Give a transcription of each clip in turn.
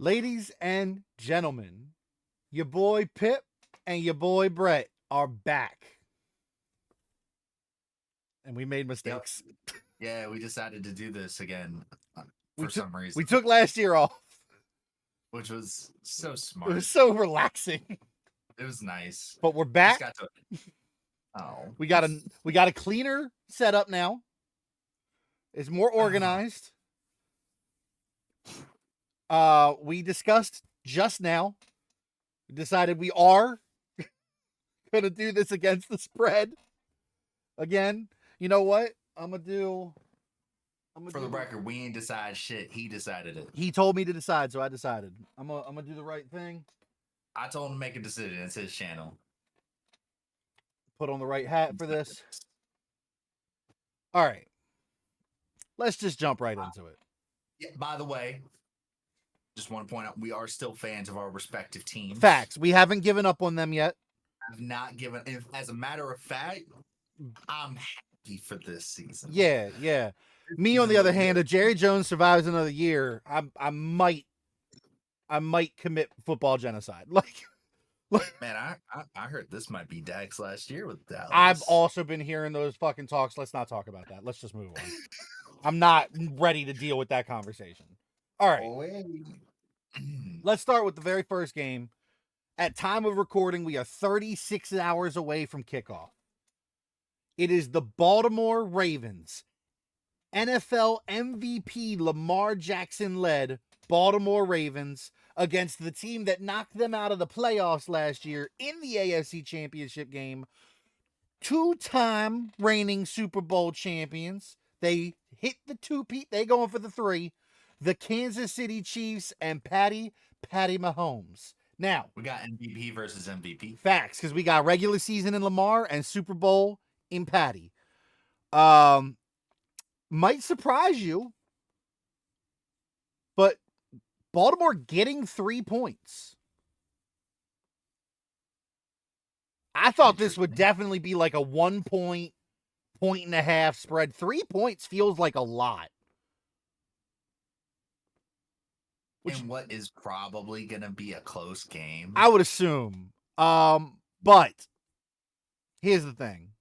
Ladies and gentlemen, your boy Pip and your boy Brett are back. And we made Yep. mistakes. Yeah, we decided to do this again We for took some reason, we took last year off. which was so It was smart. so relaxing. It was nice. But we're Just back. got to. Oh, We got a cleaner setup now. It's more organized. We discussed just now. We decided we are gonna do this against the spread. Again, you know what? For the record, we ain't decide shit. He decided it. He told me to decide, so I decided. I'm gonna do the right thing. I told him to make a decision. It's his channel. Put on the right hat for this. All right. Let's just jump right into it. Yeah, by the way, just want to point out we are still fans of our respective teams. Facts. We haven't given up on them yet. I've not given. As a matter of fact, I'm happy for this season. Yeah. Me, on the other hand, if Jerry Jones survives another year, I might commit football genocide. Man, I heard this might be Dak's last year with Dallas. I've also been hearing those fucking talks. Let's not talk about that. Let's just move on. I'm not ready to deal with that conversation. All right. Let's start with the very first game. At time of recording, we are 36 hours away from kickoff. It is the Baltimore Ravens, NFL MVP Lamar Jackson-led Baltimore Ravens against the team that knocked them out of the playoffs last year in the AFC Championship game. Two-time reigning Super Bowl champions. They hit the two-peat. They going for the three. The Kansas City Chiefs and Patty Mahomes. Now, we got MVP versus MVP. Facts, because we got regular season in Lamar and Super Bowl in Patty. Might surprise you, but Baltimore getting 3 points. I thought this would definitely be like a 1 point, point and a half spread. 3 points feels like a lot. And what is probably going to be a close game. I would assume. But here's the thing.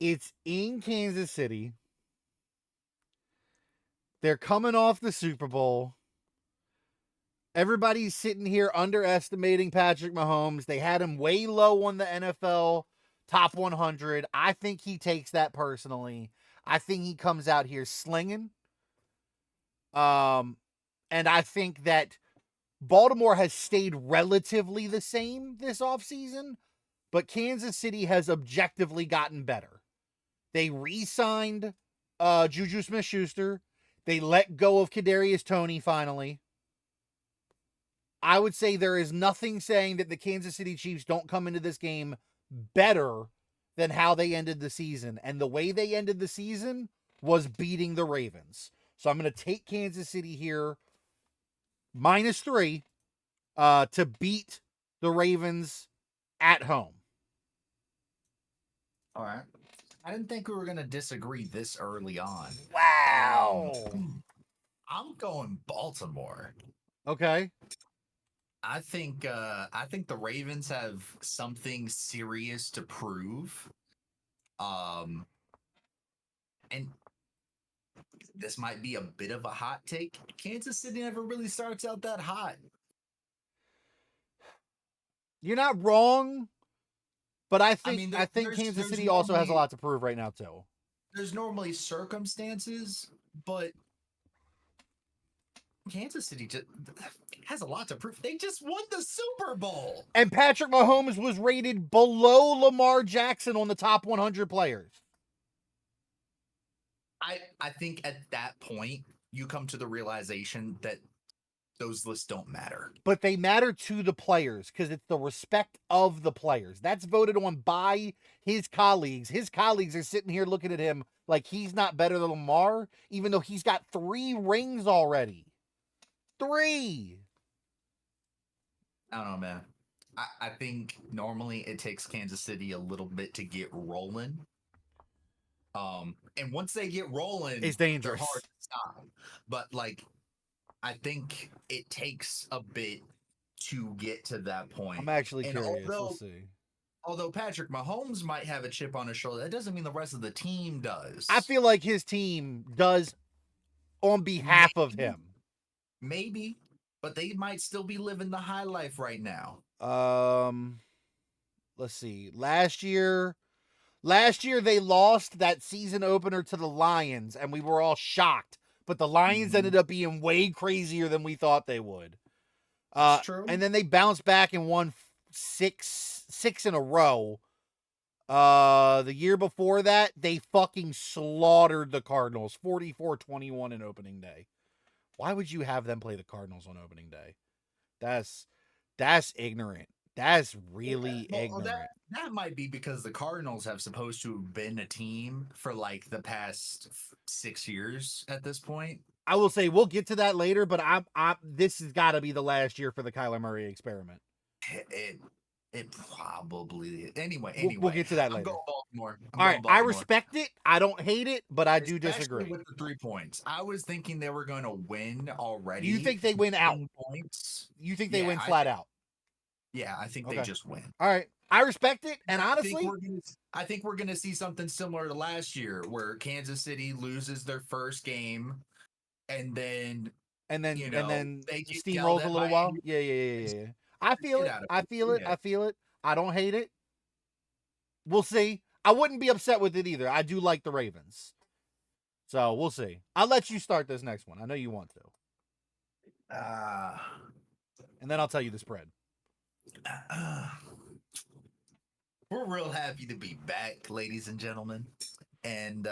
It's in Kansas City. They're coming off the Super Bowl. Everybody's sitting here underestimating Patrick Mahomes. They had him way low on the NFL top 100. I think he takes that personally. I think he comes out here slinging. And I think that Baltimore has stayed relatively the same this offseason, but Kansas City has objectively gotten better. They re-signed Juju Smith-Schuster. They let go of Kadarius Toney finally. I would say there is nothing saying that the Kansas City Chiefs don't come into this game better than how they ended the season. And the way they ended the season was beating the Ravens. So I'm going to take Kansas City here -3 to beat the Ravens at home. All right. I didn't think we were going to disagree this early on. Wow. I'm going Baltimore. Okay. I think the Ravens have something serious to prove. And this might be a bit of a hot take. Kansas City never really starts out that hot. You're not wrong, but I think Kansas City also has a lot to prove right now too. There's normally circumstances, but Kansas City just has a lot to prove. They just won the Super Bowl. And Patrick Mahomes was rated below Lamar Jackson on the top 100 players. I think at that point, you come to the realization that those lists don't matter. But they matter to the players because it's the respect of the players. That's voted on by his colleagues. His colleagues are sitting here looking at him like he's not better than Lamar, even though he's got 3 rings already. 3! I don't know, man. I think normally it takes Kansas City a little bit to get rolling. And once they get rolling, it's dangerous. They're hard to stop. But like, I think it takes a bit to get to that point. I'm actually And curious. Let's see. although Patrick Mahomes might have a chip on his shoulder, that doesn't mean the rest of the team does. I feel like his team does on behalf of him. Maybe, but they might still be living the high life right now. Let's see. Last year they lost that season opener to the Lions, and we were all shocked. But the Lions ended up being way crazier than we thought they would. That's true. And then they bounced back and won six in a row. The year before that, they fucking slaughtered the Cardinals 44-21 in opening day. Why would you have them play the Cardinals on opening day? That's ignorant. That's really ignorant. That might be because the Cardinals have supposed to have been a team for like the past 6 years at this point. I will say we'll get to that later, but this has got to be the last year for the Kyler Murray experiment. It probably anyway. We'll get to that later. I'm going Baltimore. All right, I respect it. I don't hate it, but I do disagree with the 3 points. I was thinking they were going to win already. You think they win out? Points. You think they win flat out? Yeah, I think they just win. All right, I respect it, and honestly, I think we're gonna see something similar to last year, where Kansas City loses their first game, and then they steamrolls a little while. Yeah. I feel it. I don't hate it. We'll see. I wouldn't be upset with it either. I do like the Ravens. So we'll see. I'll let you start this next one. I know you want to. And then I'll tell you the spread. We're real happy to be back, ladies and gentlemen. And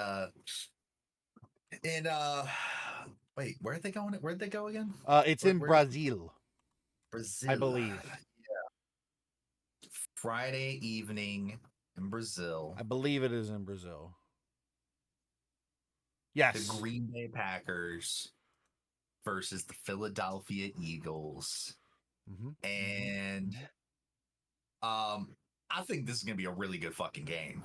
wait, where are they going? Where'd they go again? It's in Brazil. Brazil, I believe. Yeah. Friday evening in Brazil. I believe it is in Brazil. Yes. The Green Bay Packers versus the Philadelphia Eagles. And I think this is going to be a really good fucking game.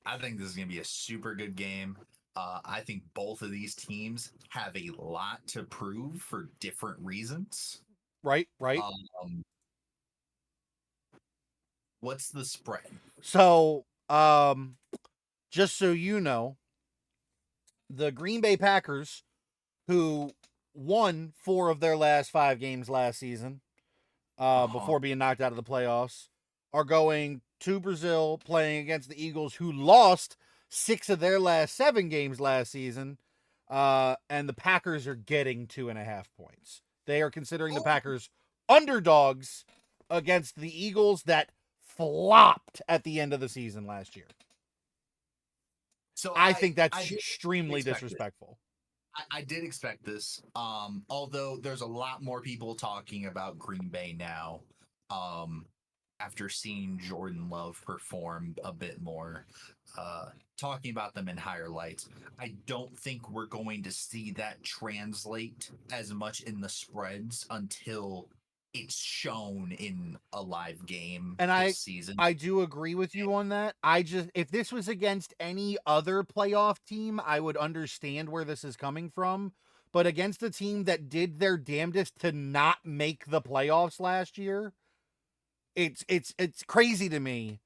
I think this is going to be a super good game. I think both of these teams have a lot to prove for different reasons. Right. What's the spread? So, just so you know, the Green Bay Packers, who won 4 of their last 5 games last season, before being knocked out of the playoffs, are going to Brazil playing against the Eagles, who lost 6 of their last 7 games last season, and the Packers are getting 2.5 points. They are considering the Packers underdogs against the Eagles that flopped at the end of the season last year. So I think that's extremely disrespectful. I did expect this. Although there's a lot more people talking about Green Bay now, after seeing Jordan Love perform a bit more, talking about them in higher lights. I don't think we're going to see that translate as much in the spreads until it's shown in a live game this season. I do agree with you on that. If this was against any other playoff team, I would understand where this is coming from. But against a team that did their damnedest to not make the playoffs last year, it's crazy to me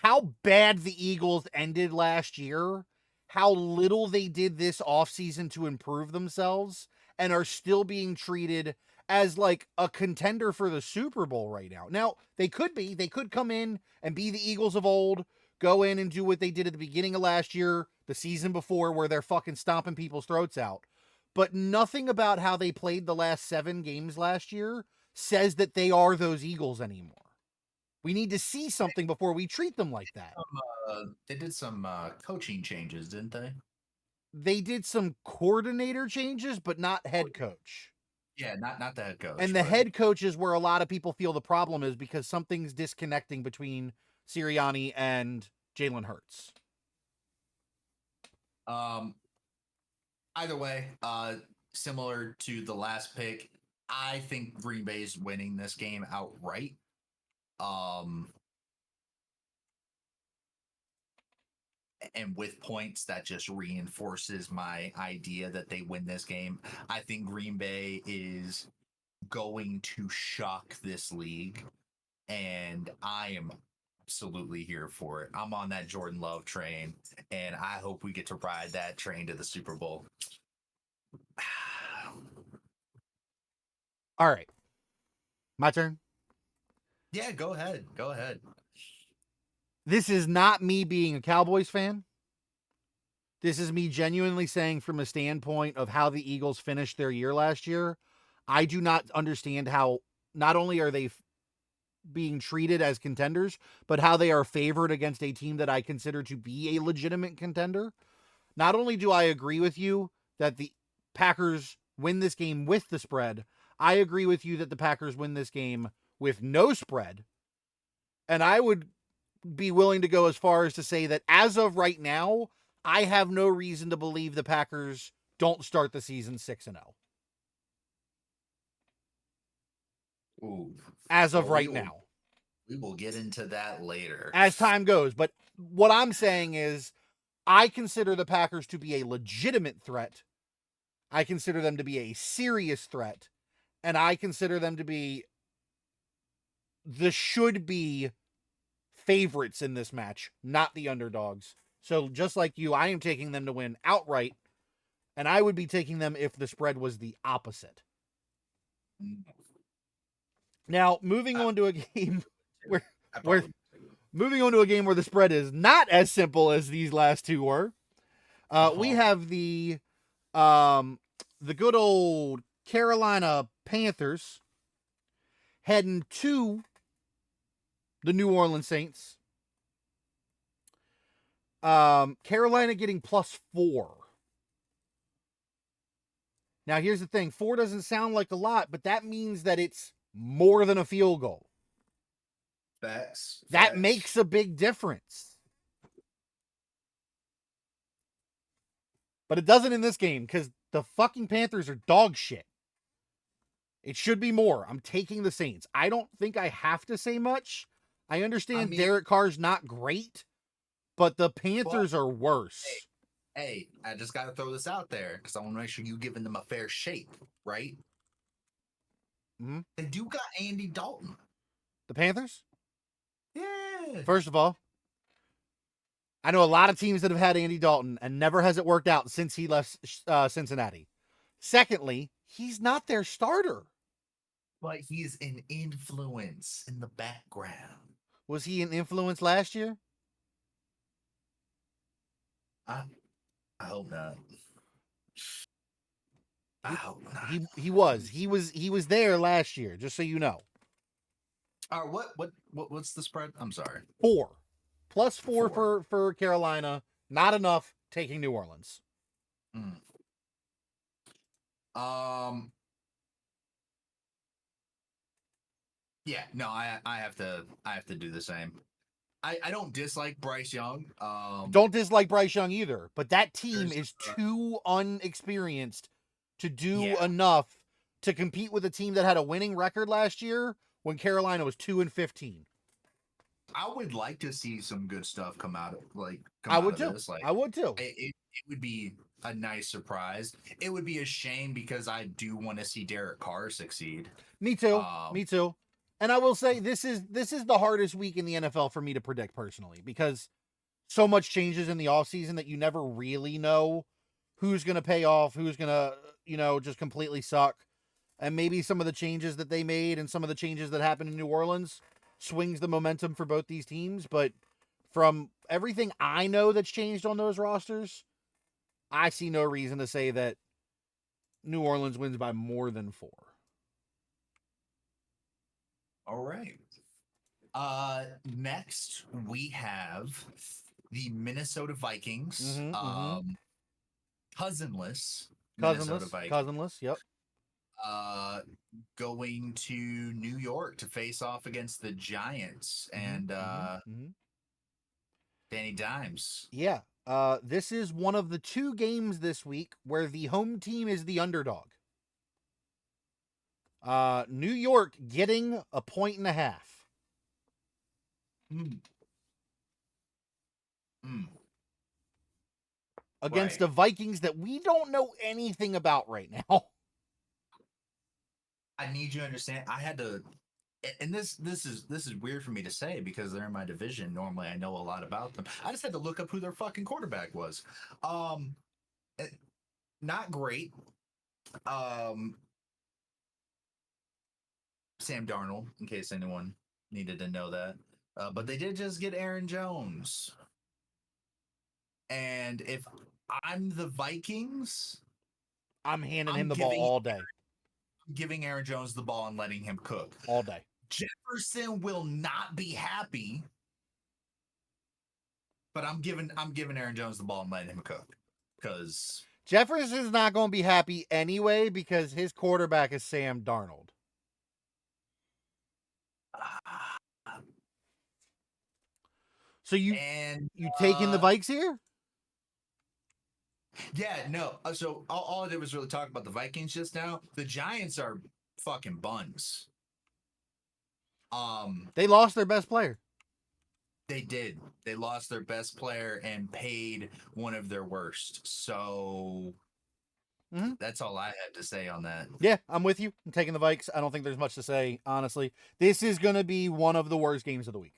how bad the Eagles ended last year, how little they did this offseason to improve themselves, and are still being treated as like a contender for the Super Bowl right now. Now, they could come in and be the Eagles of old, go in and do what they did at the beginning of last year, the season before, where they're fucking stomping people's throats out. But nothing about how they played the last 7 games last year says that they are those Eagles anymore. We need to see something before we treat them like that. They did some coaching changes, didn't they? They did some coordinator changes, but not head coach. Yeah, not the head coach. And the head coach is where a lot of people feel the problem is, because something's disconnecting between Sirianni and Jalen Hurts. Either way, similar to the last pick, I think Green Bay is winning this game outright. and with points, that just reinforces my idea that they win this game. I think Green Bay is going to shock this league, and I am absolutely here for it. I'm on that Jordan Love train, and I hope we get to ride that train to the Super Bowl. All right. My turn. Yeah, go ahead. Go ahead. This is not me being a Cowboys fan. This is me genuinely saying from a standpoint of how the Eagles finished their year last year. I do not understand how not only are they being treated as contenders, but how they are favored against a team that I consider to be a legitimate contender. Not only do I agree with you that the Packers win this game with the spread, I agree with you that the Packers win this game with no spread. And I would be willing to go as far as to say that as of right now, I have no reason to believe the Packers don't start the season 6-0. Ooh. As of right now. We will get into that later. As time goes. But what I'm saying is, I consider the Packers to be a legitimate threat. I consider them to be a serious threat. And I consider them to be the should-be favorites in this match, not the underdogs. So just like you, I am taking them to win outright. And I would be taking them if the spread was the opposite. Now, moving on to a game where the spread is not as simple as these last two were. We have the good old Carolina Panthers heading to the New Orleans Saints. Carolina getting +4. Now, here's the thing. 4 doesn't sound like a lot, but that means that it's more than a field goal. That makes a big difference. But it doesn't in this game because the fucking Panthers are dog shit. It should be more. I'm taking the Saints. I don't think I have to say much. I understand Derek Carr's not great, but the Panthers are worse. Hey, I just got to throw this out there because I want to make sure you're giving them a fair shake, right? Mm-hmm. They do got Andy Dalton. The Panthers? Yeah. First of all, I know a lot of teams that have had Andy Dalton, and never has it worked out since he left Cincinnati. Secondly, he's not their starter. But he's an influence in the background. Was he an influence last year? I hope not. I hope not. He was. He was there last year, just so you know. All right, what's the spread? I'm sorry. 4. +4 for Carolina. Not enough, taking New Orleans. Yeah, no, I have to do the same. I don't dislike Bryce Young. Don't dislike Bryce Young either, but that team is too unexperienced to do enough to compete with a team that had a winning record last year when Carolina was 2-15. I would like to see some good stuff come out of this. I would too. It would be a nice surprise. It would be a shame because I do want to see Derek Carr succeed. Me too. Me too. And I will say this is the hardest week in the NFL for me to predict personally, because so much changes in the offseason that you never really know who's going to pay off, who's going to, just completely suck. And maybe some of the changes that they made and some of the changes that happened in New Orleans swings the momentum for both these teams. But from everything I know that's changed on those rosters, I see no reason to say that New Orleans wins by more than 4. All right. Next we have the Minnesota Vikings. Cousinless Minnesota Vikings. Cousinless, yep. Going to New York to face off against the Giants and Danny Dimes. Yeah. This is one of the 2 games this week where the home team is the underdog. New York getting 1.5 points. against Right. the Vikings that we don't know anything about right now. I need you to understand. I had to, and this is weird for me to say because they're in my division. Normally, I know a lot about them. I just had to look up who their fucking quarterback was. Um, eh, Not great. Um, Sam Darnold, in case anyone needed to know that. But they did just get Aaron Jones. And if I'm the Vikings, I'm handing him I'm the ball giving all day. giving Aaron Jones the ball and letting him cook. All day. Jefferson will not be happy, but I'm giving Aaron Jones the ball and letting him cook. Because Jefferson's not going to be happy anyway because his quarterback is Sam Darnold. So you taking the Vikes here? Yeah, no. So all I did was really talk about the Vikings just now. The Giants are fucking buns. They lost their best player. They did. They lost their best player and paid one of their worst. So that's all I had to say on that. Yeah, I'm with you. I'm taking the Vikes. I don't think there's much to say, honestly. This is going to be one of the worst games of the week.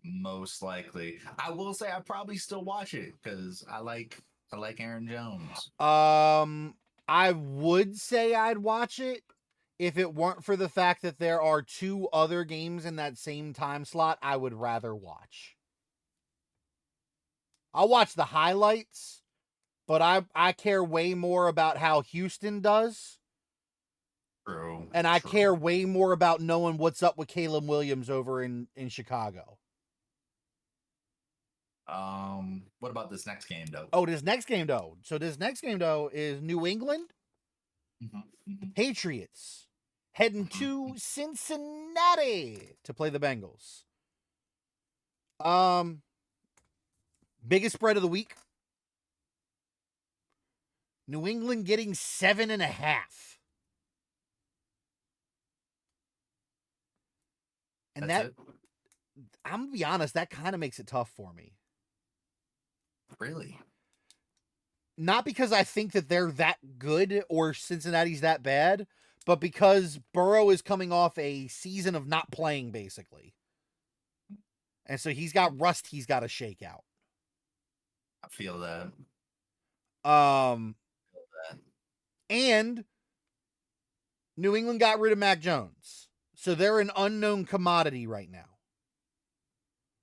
Most likely. I will say I probably still watch it because I like Aaron Jones. I would say I'd watch it if it weren't for the fact that there are two other games in that same time slot I would rather watch. I'll watch the highlights, but I care way more about how Houston does. True. And I care way more about knowing what's up with Caleb Williams over in Chicago. What about this next game though? Oh, this next game though. So this next game though is New England Patriots heading to Cincinnati to play the Bengals. Biggest spread of the week. New England getting 7.5. And That's it? I'm gonna be honest, that kind of makes it tough for me. Really? Not because I think that they're that good or Cincinnati's that bad, but because Burrow is coming off a season of not playing, basically. And so he's got rust he's got to shake out. I feel that. And New England got rid of Mac Jones. So they're an unknown commodity right now.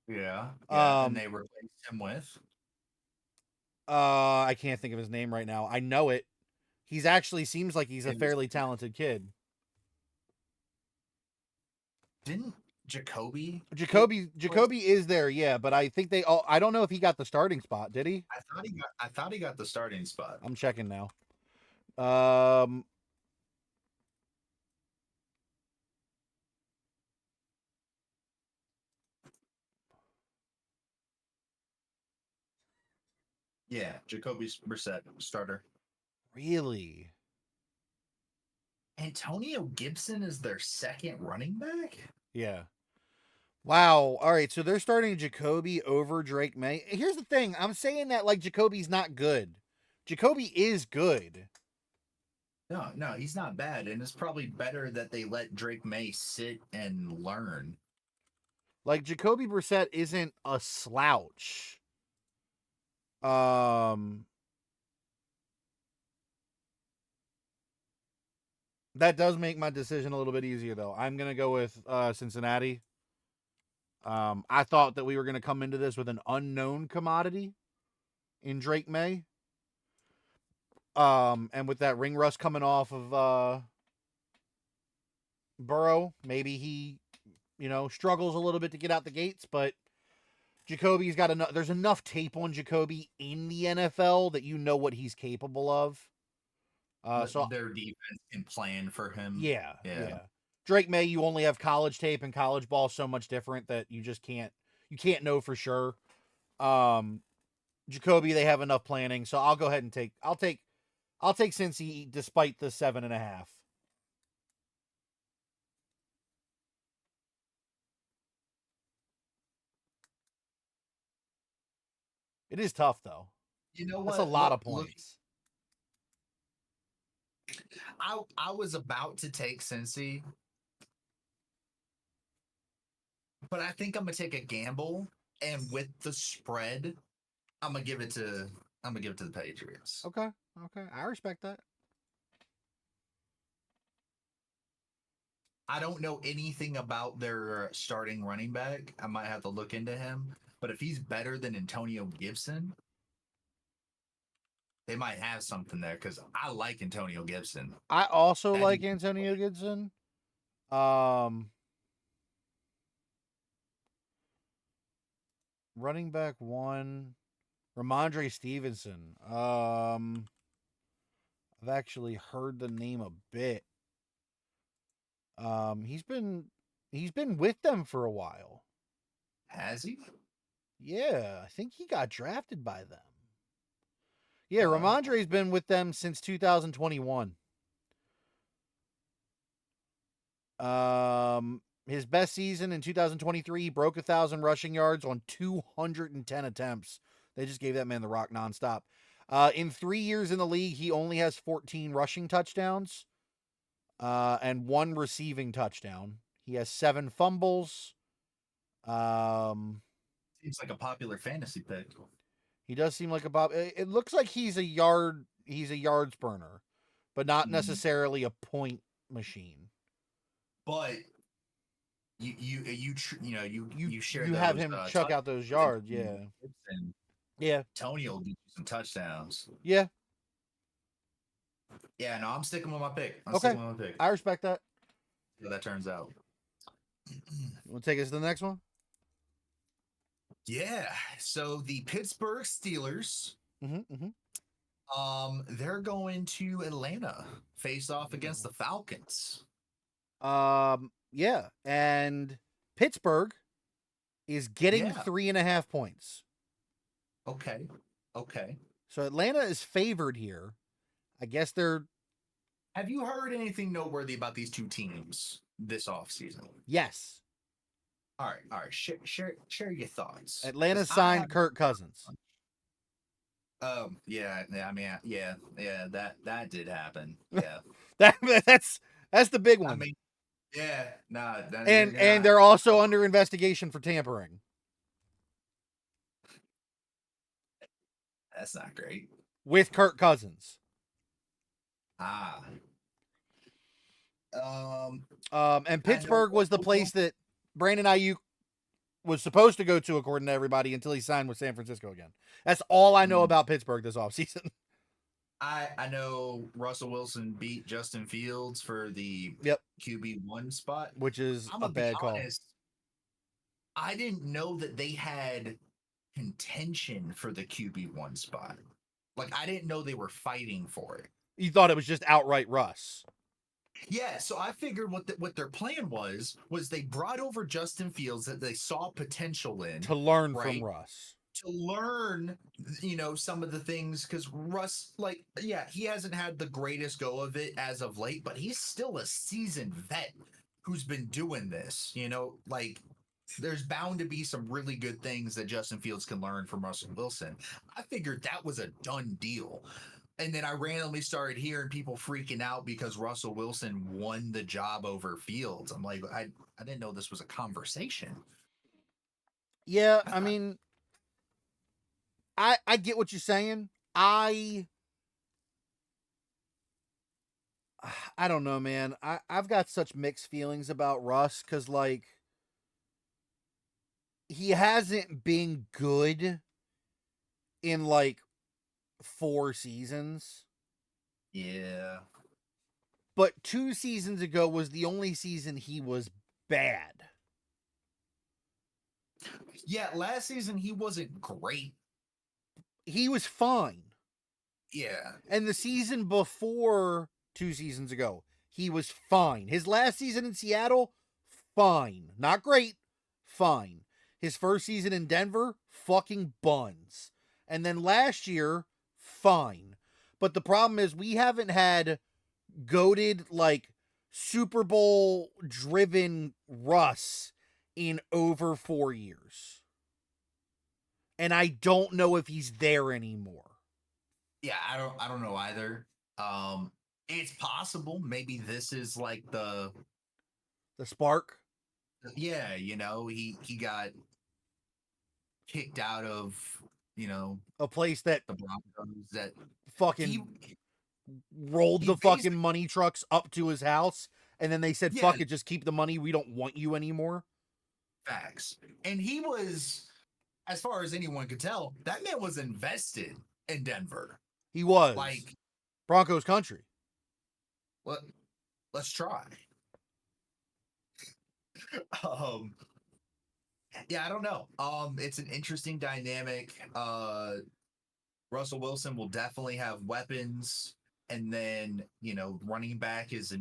Yeah. And they replaced him with? I can't think of his name right now. I know it. He's actually seems like he's a fairly talented kid. Didn't Jacoby is there, yeah, but I think I don't know if he got the starting spot, did he? I thought he got the starting spot. I'm checking now. Yeah, Jacoby Brissett, starter. Really? Antonio Gibson is their second running back? Yeah. Wow. All right, so they're starting Jacoby over Drake May. Here's the thing. I'm saying that like Jacoby's not good. Jacoby is good. No, he's not bad. And it's probably better that they let Drake May sit and learn. Like Jacoby Brissett isn't a slouch. That does make my decision a little bit easier though. I'm gonna go with Cincinnati. I thought that we were gonna come into this with an unknown commodity in Drake May. And with that ring rust coming off of Burrow, maybe he, struggles a little bit to get out the gates, but Jacoby's got enough. There's enough tape on Jacoby in the NFL that you know what he's capable of. So their defense can plan for him. Yeah. Drake May, you only have college tape, and college ball so much different that you just can't know for sure. Jacoby, they have enough planning, so I'll go ahead and I'll take Cincy despite the 7.5. It is tough though. You know That's a what? lot of Look, points. I was about to take Cincy, but I think I'm gonna take a gamble, and with the spread, I'm gonna give it to the Patriots. Okay. I respect that. I don't know anything about their starting running back. I might have to look into him, but if he's better than Antonio Gibson, they might have something there because I like Antonio Gibson. I also That like dude, Antonio Gibson. Um, running back one, Ramondre Stevenson. I've actually heard the name a bit. He's been with them for a while. has he? Yeah, I think he got drafted by them. Yeah, Oh, Ramondre's been with them since 2021. His best season in 2023, he broke 1,000 rushing yards on 210 attempts. They just gave that man the rock nonstop. In 3 years in the league, he only has 14 rushing touchdowns, and 1 receiving touchdown. He has 7 fumbles. Um, seems like a popular fantasy pick. he does seem like a Bob. It looks like he's a yards burner, but not Mm. necessarily a point machine. But you share You have those him chuck out those touchdowns yards, yeah. and Yeah. Tony will do some touchdowns. Yeah. Yeah, no, I'm sticking with my pick. I'm Okay. sticking with my pick. I respect that. Yeah, that turns out. You want to take us to the next one? Yeah. So the Pittsburgh Steelers, Mm-hmm. they're going to Atlanta, face off against the Falcons. Yeah. And Pittsburgh is getting Yeah. 3.5 points. Okay. Okay. So Atlanta is favored here. I guess they're Have you heard anything noteworthy about these two teams this offseason? yes. All right. All right. Share your thoughts. Atlanta 'Cause I signed have. Kirk Cousins. Yeah. I mean, yeah. That did happen. Yeah. That that's the big I one. mean, yeah. Nah. And they're also under investigation for tampering That's not great. with Kirk Cousins. Ah. And I know Pittsburgh was the place that Brandon Ayuk was supposed to go to, according to everybody, until he signed with San Francisco again. That's all I know about Pittsburgh this offseason. I know Russell Wilson beat Justin Fields for the QB1 spot, which is I'm a gonna be bad call. honest. I didn't know that they had contention for the QB1 spot. Like I didn't know they were fighting for it. You thought it was just outright Russ. Yeah, so I figured what their plan was they brought over Justin Fields that they saw potential in to learn from Russ. To learn, some of the things because Russ, he hasn't had the greatest go of it as of late, but he's still a seasoned vet who's been doing this. There's bound to be some really good things that Justin Fields can learn from Russell Wilson. I figured that was a done deal. And then I randomly started hearing people freaking out because Russell Wilson won the job over Fields. I'm like, I didn't know this was a conversation. Yeah, I mean, I get what you're saying. I don't know, man. I've got such mixed feelings about Russ because, he hasn't been good in, 4 seasons. Yeah. But 2 seasons ago was the only season he was bad. Yeah, last season he wasn't great. He was fine. Yeah. And the season before 2 seasons ago, he was fine. His last season in Seattle, fine. Not great, fine. His first season in Denver, fucking buns. And then last year, fine. But the problem is we haven't had goated, Super Bowl driven Russ in over 4 years. And I don't know if he's there anymore. Yeah, I don't know either. It's possible. Maybe this is like The spark, yeah, he got kicked out of, you know, a place that the Broncos that he fucking rolled he the fucking basically money trucks up to his house, and then they said, yeah, "Fuck it, just keep the money. We don't want you anymore." facts. And he was, as far as anyone could tell, that man was invested in Denver. He was Like, Broncos country. let, let's try. Um, yeah, I don't know. It's an interesting dynamic. Russell Wilson will definitely have weapons, and then running back is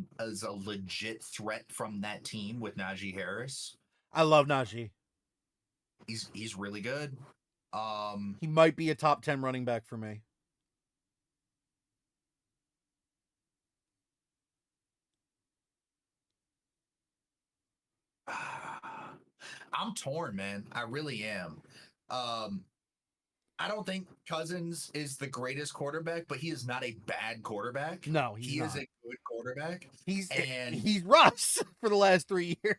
a legit threat from that team with Najee Harris. I love Najee. He's really good. Um, He might be a top 10 running back for me. I'm torn, man. I really am. Um, I don't think Cousins is the greatest quarterback, but he is not a bad quarterback. No, he's He is not. a good quarterback. He's And he's Russ for the last 3 years.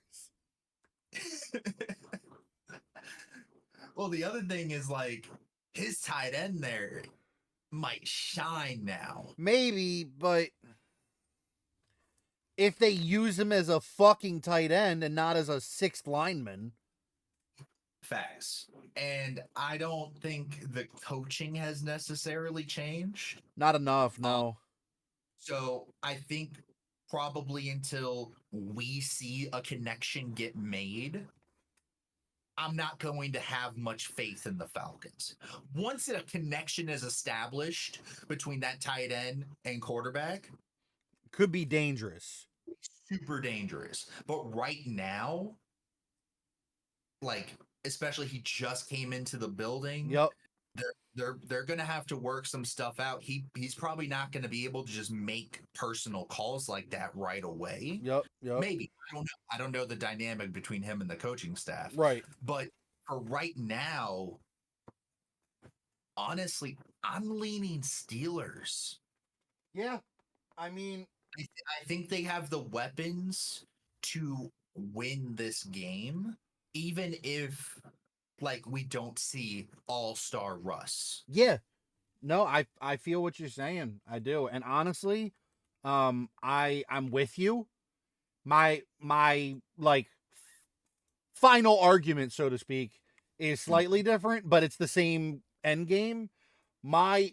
well, the other thing is like his tight end there might shine now. Maybe, but if they use him as a fucking tight end and not as a sixth lineman, Facts. And I don't think the coaching has necessarily changed. not enough, Um, no. so I think probably until we see a connection get made, I'm not going to have much faith in the Falcons. Once a connection is established between that tight end and quarterback, Could be dangerous. super dangerous. But right now, like especially he just came into the building, Yep. they're gonna have to work some stuff out. He's probably not gonna be able to just make personal calls like that right away. Yep. Maybe I don't know the dynamic between him and the coaching staff, Right. but for right now, honestly, I'm leaning Steelers. Yeah. I mean, I think they have the weapons to win this game, even if like we don't see all-star Russ. yeah. No, I feel what you're saying. I do. And honestly, I'm with you. My like final argument, so to speak, is slightly different, but it's the same end game. My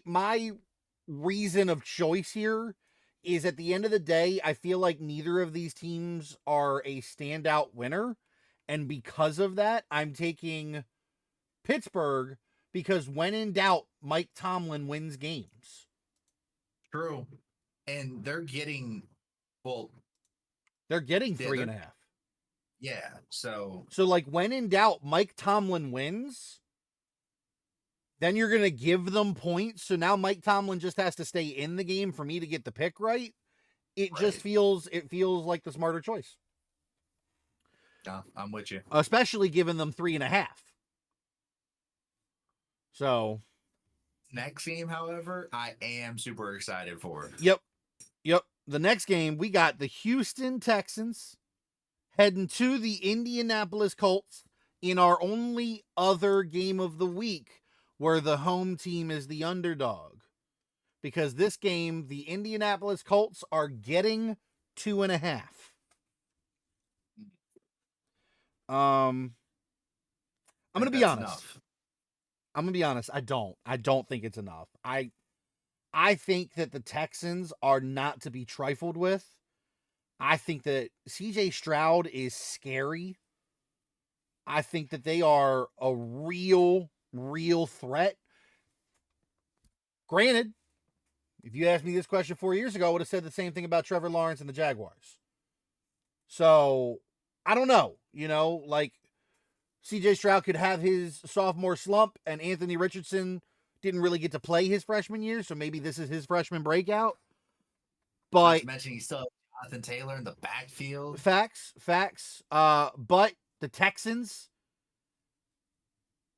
reason of choice here is at the end of the day, I feel like neither of these teams are a standout winner. And because of that, I'm taking Pittsburgh because when in doubt, Mike Tomlin wins games. True. And they're getting well, They're getting yeah, 3.5. yeah. So So, like, when in doubt, Mike Tomlin wins. Then you're going to give them points. So now Mike Tomlin just has to stay in the game for me to get the pick right. It just feels like the smarter choice. I'm with you. Especially given them 3.5. So Next game, however, I am super excited for. Yep. The next game, we got the Houston Texans heading to the Indianapolis Colts in our only other game of the week where the home team is the underdog. Because this game, the Indianapolis Colts are getting 2.5. I'm going to be honest. Enough. I'm going to be honest. I don't think it's enough. I think that the Texans are not to be trifled with. I think that CJ Stroud is scary. I think that they are a real threat. Granted, if you asked me this question 4 years ago, I would have said the same thing about Trevor Lawrence and the Jaguars. So, I don't know. Like CJ Stroud could have his sophomore slump, and Anthony Richardson didn't really get to play his freshman year, so maybe this is his freshman breakout. But not to mention he still has Jonathan Taylor in the backfield. Facts. But the Texans,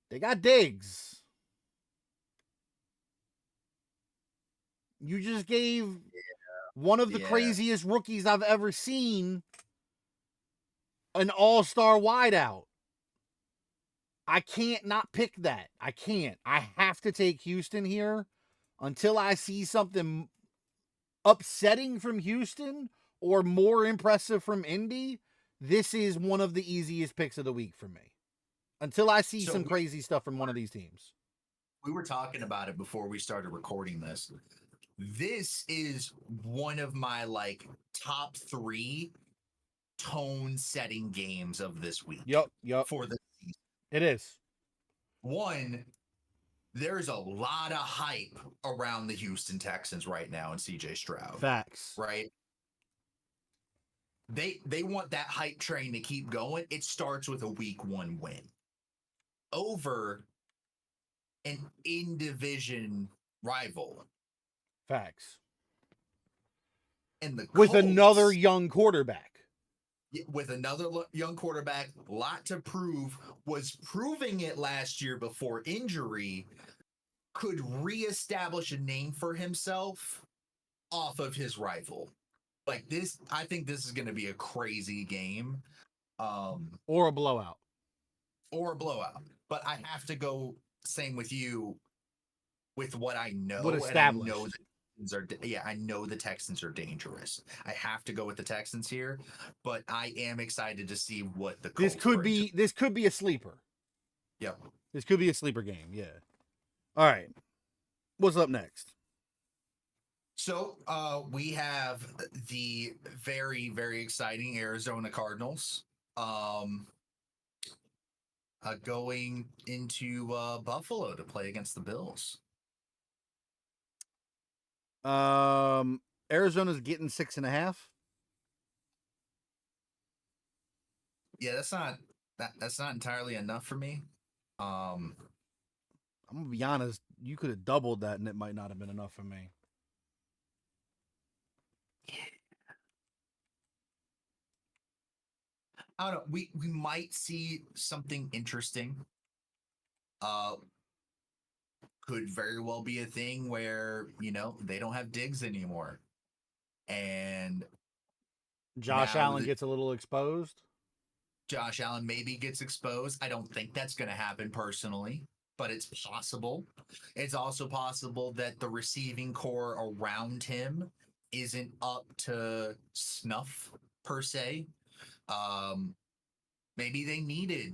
they got Diggs. You just gave one of the craziest rookies I've ever seen an all-star wideout. I can't not pick that. I can't. I have to take Houston here until I see something upsetting from Houston or more impressive from Indy. This is one of the easiest picks of the week for me. Until I see some crazy stuff from one of these teams. We were talking about it before we started recording this. This is one of my like top 3 tone setting games of this week. Yep. For the season. It is. One, there's a lot of hype around the Houston Texans right now and CJ Stroud. Facts. Right? They want that hype train to keep going. It starts with a week 1 win over an in-division rival. Facts. And the with Colts, another young quarterback. With another young quarterback, lot to prove, was proving it last year before injury, could reestablish a name for himself off of his rival. Like this, I think this is going to be a crazy game. Or a blowout. But I have to go same with you with what I know. What established. And I know I know the Texans are dangerous. I have to go with the Texans here, but I am excited to see what the Colts this could be a sleeper. Yep. This could be a sleeper game, yeah. All right. What's up next? So we have the very, very exciting Arizona Cardinals going into Buffalo to play against the Bills. Arizona's getting 6.5. Yeah, that's not entirely enough for me. I'm gonna be honest, you could have doubled that and it might not have been enough for me. I don't know. We might see something interesting. Could very well be a thing where, they don't have Diggs anymore. And Josh Allen gets a little exposed. Josh Allen maybe gets exposed. I don't think that's going to happen personally, but it's possible. It's also possible that the receiving core around him isn't up to snuff per se. Maybe they needed,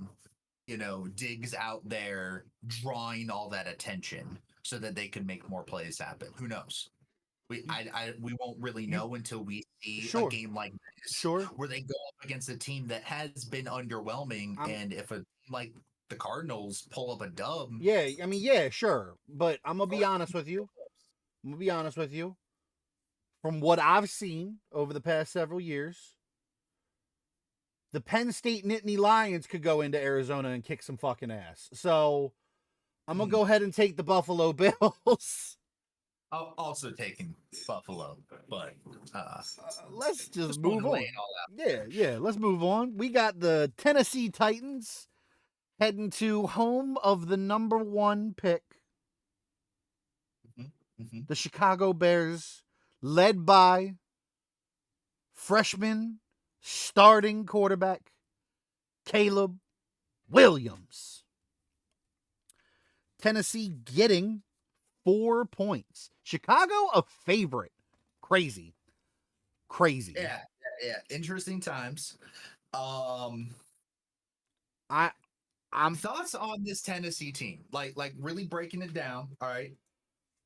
Diggs out there drawing all that attention so that they could make more plays happen. Who knows? We won't really know until we see a game like this, where they go up against a team that has been underwhelming, and if a team like the Cardinals pull up a dub, sure, but I'm gonna be honest with you. From what I've seen over the past several years, the Penn State Nittany Lions could go into Arizona and kick some fucking ass. So I'm gonna go ahead and take the Buffalo Bills. I'm also taking Buffalo, but let's just move on. Yeah, let's move on. We got the Tennessee Titans heading to home of the number 1 pick, the Chicago Bears, led by freshman starting quarterback Caleb Williams. Tennessee getting 4 points. Chicago a favorite. Crazy. Yeah. Interesting times. I'm thoughts on this Tennessee team. Like really breaking it down. All right.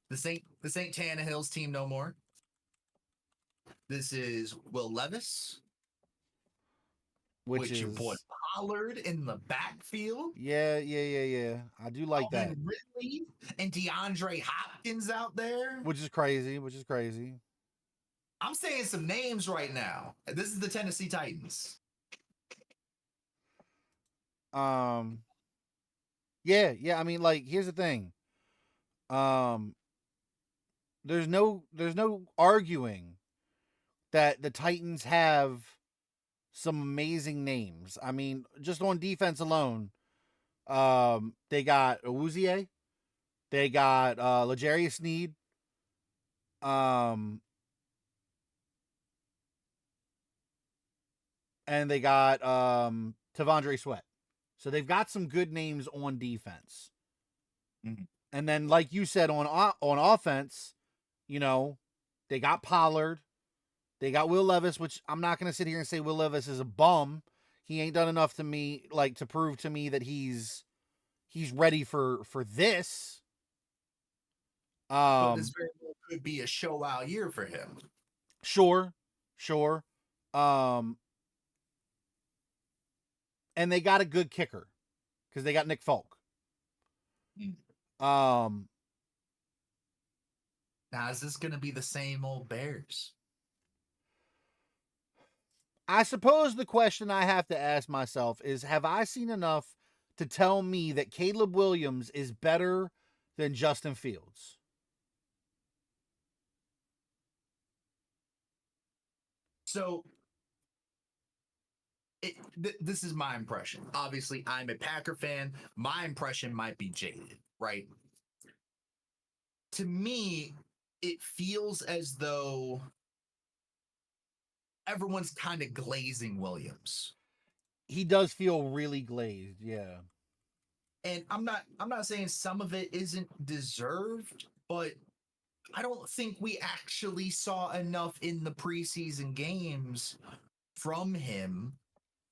This ain't Tannehill's team no more. This is Will Levis. Which is your boy Pollard in the backfield. Yeah. I do like that. Ridley and DeAndre Hopkins out there. Which is crazy. I'm saying some names right now. This is the Tennessee Titans. Yeah. I mean, like, here's the thing. There's no arguing that the Titans have some amazing names. I mean, just on defense alone, they got Awuzie, they got L'Jarius Sneed, Um, and they got Tavondre Sweat. So they've got some good names on defense. Mm-hmm. And then, like you said, on offense, you know, they got Pollard, they got Will Levis, which I'm not going to sit here and say Will Levis is a bum. He ain't done enough to me, like to prove to me that he's ready for this. But this very well could be a show out year for him. Sure, sure. And they got a good kicker because they got Nick Folk. Um, Now, is this going to be the same old Bears? I suppose the question I have to ask myself is, have I seen enough to tell me that Caleb Williams is better than Justin Fields? So, this is my impression. Obviously, I'm a Packer fan. My impression might be jaded, right? To me, it feels as though everyone's kind of glazing Williams. He does feel really glazed, yeah. And I'm not saying some of it isn't deserved, but I don't think we actually saw enough in the preseason games from him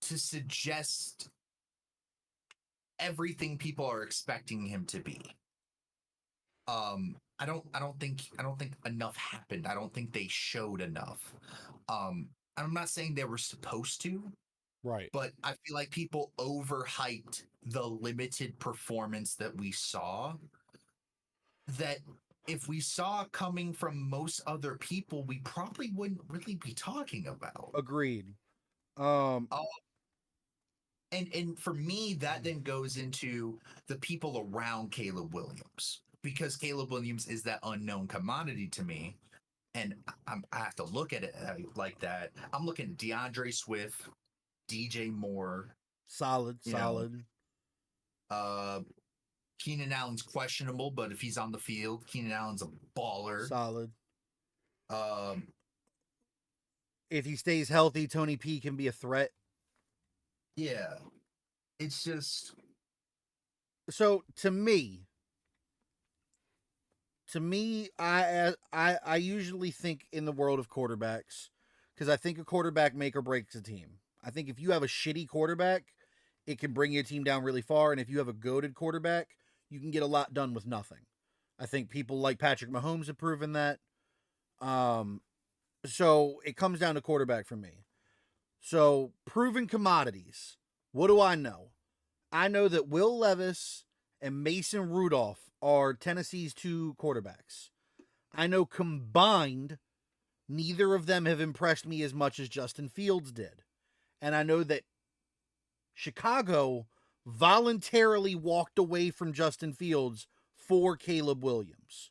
to suggest everything people are expecting him to be. I don't think enough happened. I don't think they showed enough. I'm not saying they were supposed to, Right. but I feel like people overhyped the limited performance that we saw. That if we saw coming from most other people, we probably wouldn't really be talking about. Agreed. Um Uh, and for me, that then goes into the people around Caleb Williams, because Caleb Williams is that unknown commodity to me, and I have to look at it like that. I'm looking at DeAndre Swift, DJ Moore, solid, you know, solid. uh, Keenan Allen's questionable, but if he's on the field, Keenan Allen's a baller. Solid. Um, If he stays healthy, Tony P can be a threat. yeah, it's just So to me, I usually think in the world of quarterbacks because I think a quarterback make or breaks a team. I think if you have a shitty quarterback, it can bring your team down really far, and if you have a goated quarterback, you can get a lot done with nothing. I think people like Patrick Mahomes have proven that. Um, so it comes down to quarterback for me. So proven commodities. What do I know? I know that Will Levis and Mason Rudolph are Tennessee's two quarterbacks. I know combined, neither of them have impressed me as much as Justin Fields did. And I know that Chicago voluntarily walked away from Justin Fields for Caleb Williams.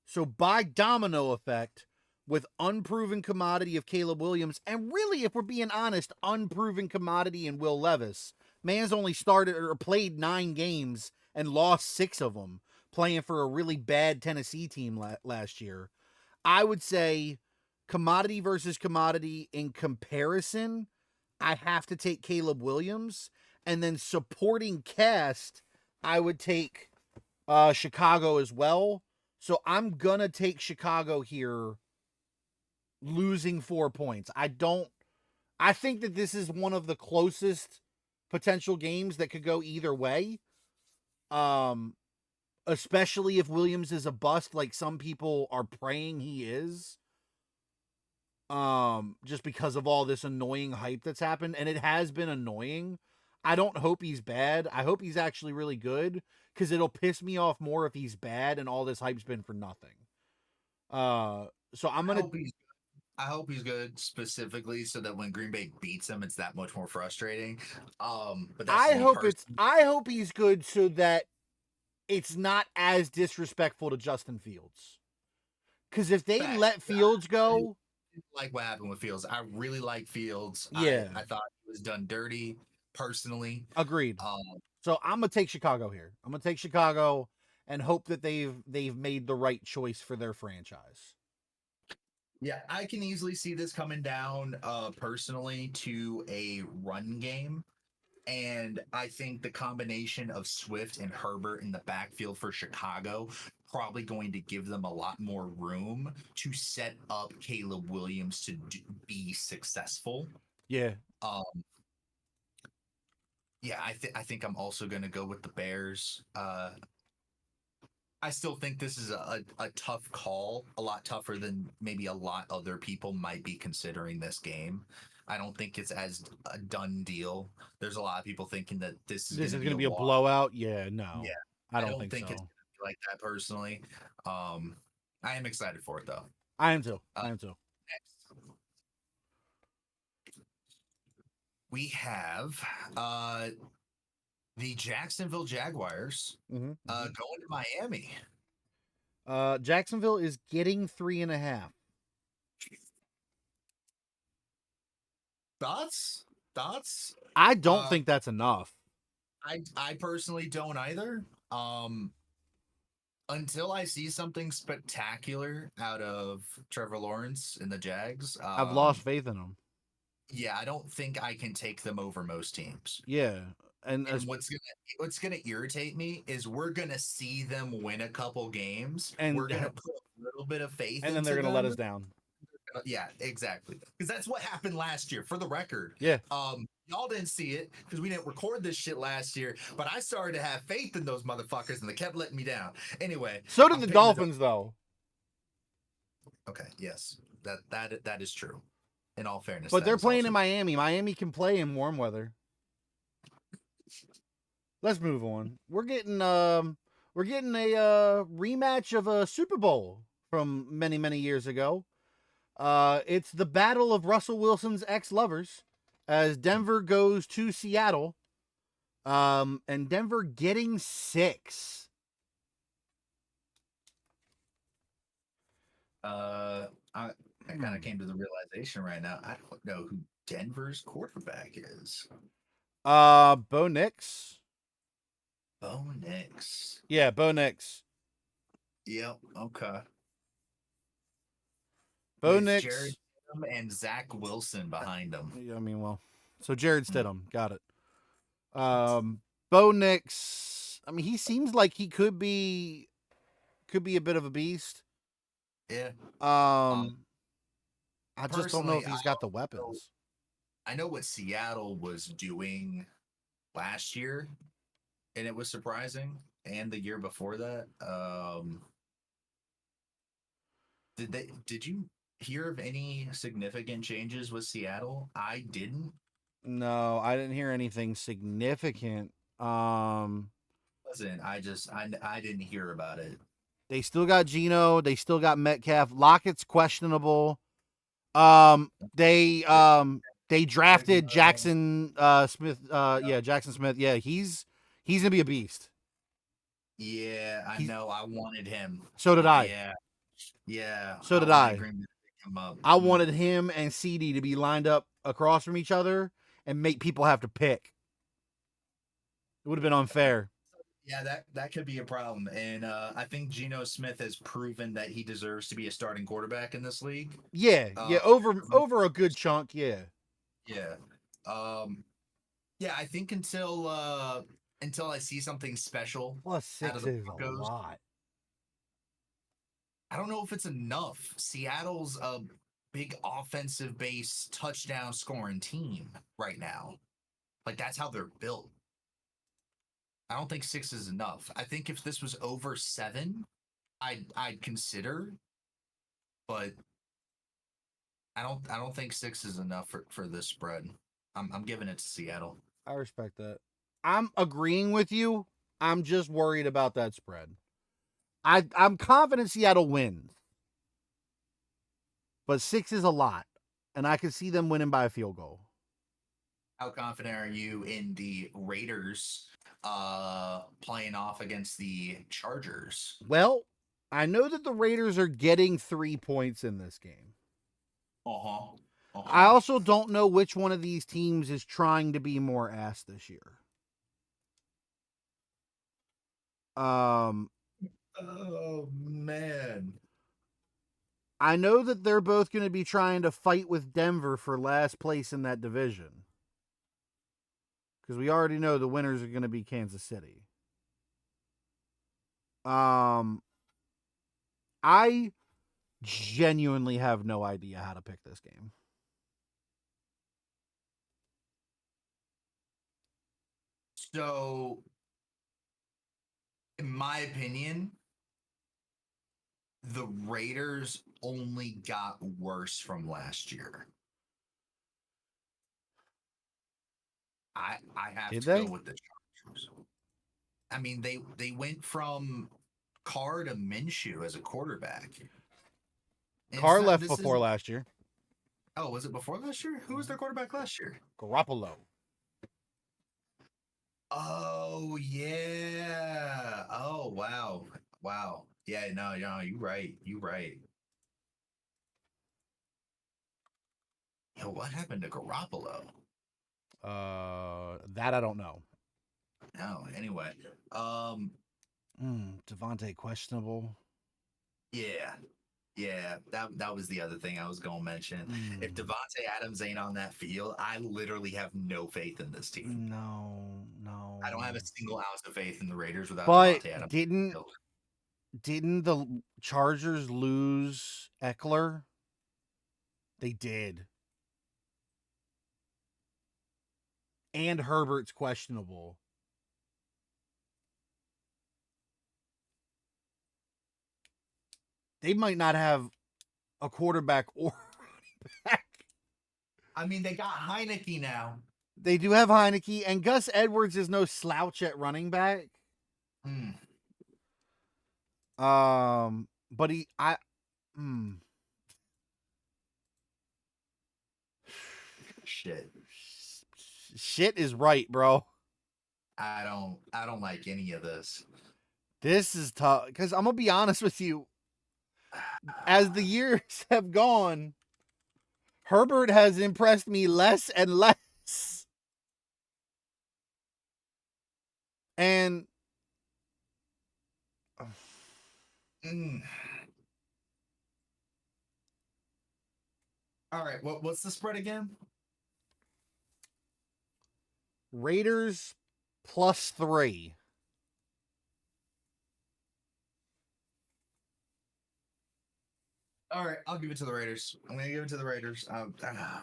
So, by domino effect, with unproven commodity of Caleb Williams, and really, if we're being honest, unproven commodity in Will Levis, man's only started or played 9 games and lost 6 of them, playing for a really bad Tennessee team last year. I would say commodity versus commodity in comparison, I have to take Caleb Williams. And then supporting cast, I would take Chicago as well. So I'm going to take Chicago here, losing 4 points. I think that this is one of the closest potential games that could go either way. Um, Especially if Williams is a bust like some people are praying he is. Just because of all this annoying hype that's happened, and it has been annoying. I don't hope he's bad. I hope he's actually really good, because it'll piss me off more if he's bad and all this hype's been for nothing. So I'm I gonna. hope he's I hope he's good specifically so that when Green Bay beats him, it's that much more frustrating. But that's I just me hope it's. personally. I hope he's good so that it's not as disrespectful to Justin Fields. Because if they Facts. let Fields I go, didn't like what happened with Fields. I really like Fields. I yeah, I thought he was done dirty personally. agreed. Um, So I'm gonna take Chicago here. I'm gonna take Chicago and hope that they've made the right choice for their franchise. Yeah, I can easily see this coming down personally to a run game. And I think the combination of Swift and Herbert in the backfield for Chicago probably going to give them a lot more room to set up Caleb Williams to be successful. Yeah. Um, yeah, I think I'm also going to go with the Bears. I still think this is a tough call, a lot tougher than maybe a lot other people might be considering this game. I don't think it's as a done deal. There's a lot of people thinking that this is This going is to going be to a be a walk. blowout. Yeah, Yeah, no, I I don't don't think think it's so. going to be like that personally. Um, I am excited for it though. I am too. Uh, I am too. next, we have the Jacksonville Jaguars Mm-hmm, mm-hmm. going to Miami. Jacksonville is getting 3.5. Thoughts? Thoughts? I don't Uh, think that's enough. I personally don't either. Until I see something spectacular out of Trevor Lawrence and the Jags, I've lost faith in them. yeah, I don't think I can take them over most teams. Yeah, and And what's gonna irritate me is we're gonna see them win a couple games. We're and gonna put a little bit of faith and then they're into going to let them. us down. Yeah, exactly. Because that's what happened last year. For the record, Yeah. y'all didn't see it because we didn't record this shit last year. But I started to have faith in those motherfuckers, and they kept letting me down. Anyway, So did I'm the picking it up. Dolphins, though. Okay, yes, that is true. In all fairness, But that they're is playing also in Miami. Miami can play in warm weather. Let's move on. We're getting a rematch of a Super Bowl from many, many years ago. It's the battle of Russell Wilson's ex-lovers as Denver goes to Seattle. And Denver getting 6. I kind of came to the realization right now. I don't know who Denver's quarterback is. Bo Nix. Bo Nix. Yeah, Bo Nix. Yep. Okay. Bo With Jared Nix. and Zach Wilson behind him. I mean, well, so Jared Stidham. Got it. Bo Nix. I mean, he seems like he could be a bit of a beast. Yeah. I just don't know Personally, if he's got the weapons. I know what Seattle was doing last year, and it was surprising. And the year before that, did you hear of any significant changes with Seattle? I didn't. No, I didn't hear anything significant. Wasn't I didn't hear about it. They still got Geno. They still got Metcalf. Lockett's questionable. They drafted Jackson Smith. Yeah, Jackson Smith. Yeah, he's gonna be a beast. Yeah, I know. I wanted him. So did I. Yeah, yeah. So I did wanted I. Green Bay to pick him up. I wanted him and CD to be lined up across from each other and make people have to pick. It would have been unfair. Yeah, that could be a problem. And I think Geno Smith has proven that he deserves to be a starting quarterback in this league. Yeah, over a good chunk. Yeah, Yeah. Yeah, I think until I see something special plus out of 6 the is a Broncos, lot. I don't know if it's enough. Seattle's a big offensive base touchdown scoring team right now. Like that's how they're built. I don't think 6 is enough. I think if this was over 7, I'd consider, but I don't think 6 is enough for this spread. I'm giving it to Seattle. I respect that. I'm agreeing with you. I'm just worried about that spread. I'm confident Seattle wins, but 6 is a lot, and I could see them winning by a field goal. How confident are you in the Raiders playing off against the Chargers? Well, I know that the Raiders are getting 3 points in this game. Uh-huh. I also don't know which one of these teams is trying to be more ass this year. Oh man. I know that they're both going to be trying to fight with Denver for last place in that division. Because we already know the winners are going to be Kansas City. I genuinely have no idea how to pick this game. So, in my opinion, the Raiders only got worse from last year. I have Did to they? go with the Chargers. I mean, they went from Carr to Minshew as a quarterback. And Carr left before last year. Oh, was it before last year? Who was their quarterback last year? Garoppolo. Oh yeah. Oh wow. Wow. Yeah, no, you're right. You're right. Yo, what happened to Garoppolo? That I don't know. No, anyway. Devontae questionable. Yeah. Yeah, that was the other thing I was gonna mention. If Devontae Adams ain't on that field, I literally have no faith in this team. No. I don't have a single ounce of faith in the Raiders without But Devontae Adams. didn't the Chargers lose Eckler? They did. And Herbert's questionable. They might not have a quarterback or running back. I mean, they got Heineke now. They do have Heineke, and Gus Edwards is no slouch at running back. But shit is right, bro. I don't like any of this. This is tough because I'm gonna be honest with you. As the years have gone, Herbert has impressed me less and less. And All right, what's the spread again? Raiders +3. All right, I'll give it to the Raiders. I'm gonna give it to the Raiders.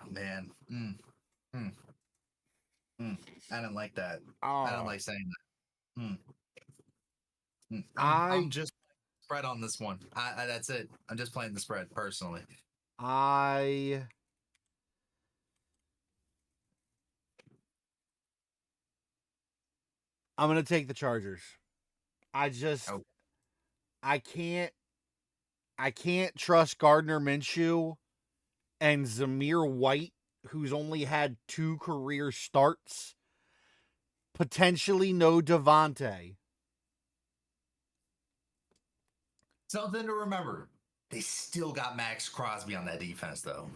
Man. I didn't like that. I don't like saying that. I'm just spread on this one. That's it. I'm just playing the spread personally. I'm gonna take the Chargers. I can't trust Gardner Minshew and Zamir White, who's only had 2 career starts. Potentially no Devontae. Something to remember. They still got Max Crosby on that defense, though.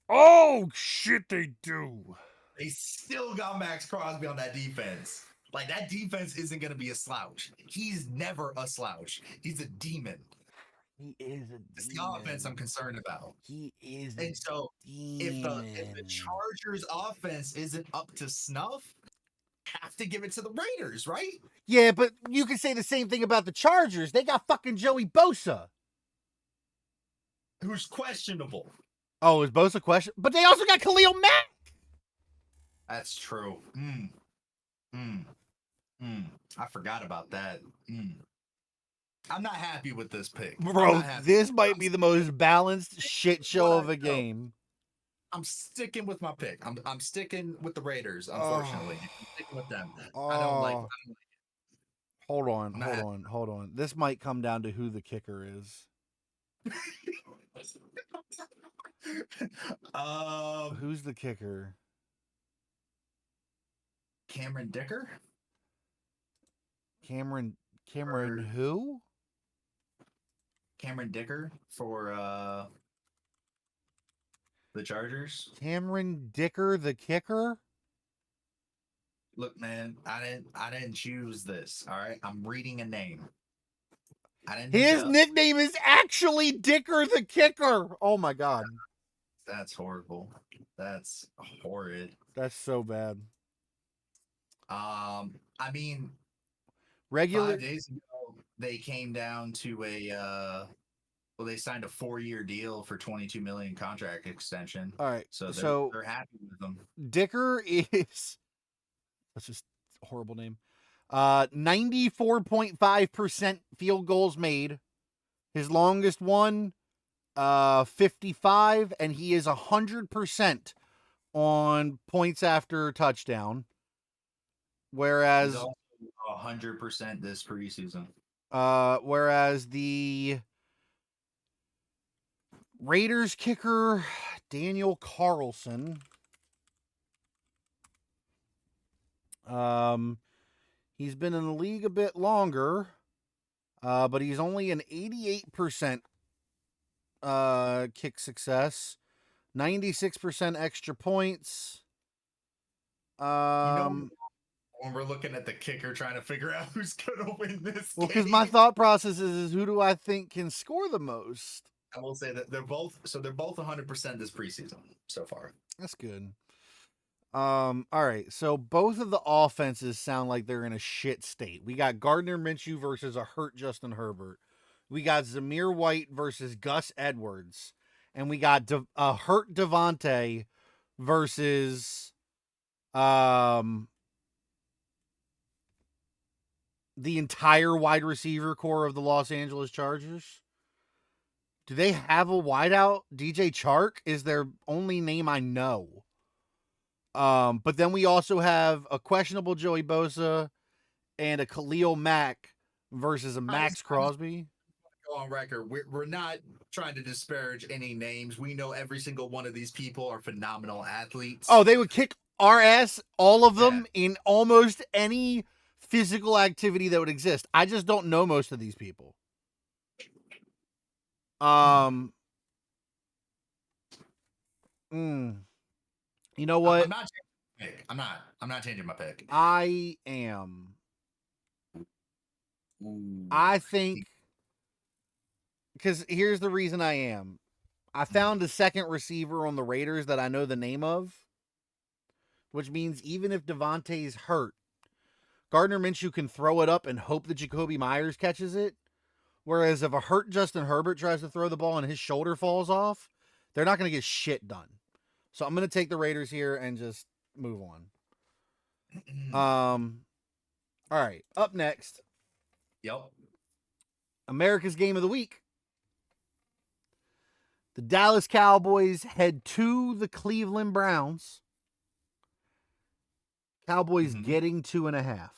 Oh, shit, they do. They still got Max Crosby on that defense. Like, that defense isn't going to be a slouch. He's never a slouch. He's a demon. He is a demon. It's the offense I'm concerned about. He is and so if the Chargers offense isn't up to snuff, have to give it to the Raiders, right? Yeah, but you can say the same thing about the Chargers. They got fucking Joey Bosa. Who's questionable. Oh, is Bosa question? But they also got Khalil Mack. That's true. I forgot about that. I'm not happy with this pick. Bro, this might be the most balanced shit show of a game. I'm sticking with my pick. I'm sticking with the Raiders, unfortunately. I'm sticking with them. I don't like it. Hold on. This might come down to who the kicker is. Who's the kicker? Cameron Dicker? Cameron who? Cameron Dicker for the Chargers. Cameron Dicker, the kicker? Look, man, I didn't choose this. All right, I'm reading a name. I didn't think His that. nickname is actually Dicker the Kicker. Oh my god. That's horrible. That's horrid. That's so bad. I mean, Regular 5 days ago they came down to well, they signed a 4-year deal for 22 million contract extension. All right. So So they're happy with them. Dicker is that's just a horrible name. 94.5% field goals made. His longest one 55, and he is 100% on points after touchdown. He's Whereas also 100% this preseason. whereas the Raiders kicker Daniel Carlson, he's been in the league a bit longer, but he's only an 88% kick success, 96% extra points. When we're looking at the kicker trying to figure out who's gonna win this well, game. because my thought process is who do I think can score the most? I will say that they're both 100% this preseason so far. That's good. All right. So both of the offenses sound like they're in a shit state. We got Gardner Minshew versus a hurt Justin Herbert. We got Zamir White versus Gus Edwards, and we got a hurt Devontae versus the entire wide receiver core of the Los Angeles Chargers. Do they have a wideout? DJ Chark is their only name I know. But then we also have a questionable Joey Bosa and a Khalil Mack versus a Max Crosby. Go on record. We're not trying to disparage any names. We know every single one of these people are phenomenal athletes. Oh, they would kick our ass, all of them, in almost any physical activity that would exist. I just don't know most of these people. You know what? I'm not changing my pick. I'm not changing my pick. I am. I think because here's the reason I am. I found a second receiver on the Raiders that I know the name of, which means even if Devontae's hurt, Gardner Minshew can throw it up and hope that Jacoby Myers catches it. Whereas if a hurt Justin Herbert tries to throw the ball and his shoulder falls off, they're not going to get shit done. So I'm going to take the Raiders here and just move on. All right. Up next. Yep. America's Game of the Week. The Dallas Cowboys head to the Cleveland Browns. Cowboys getting 2.5.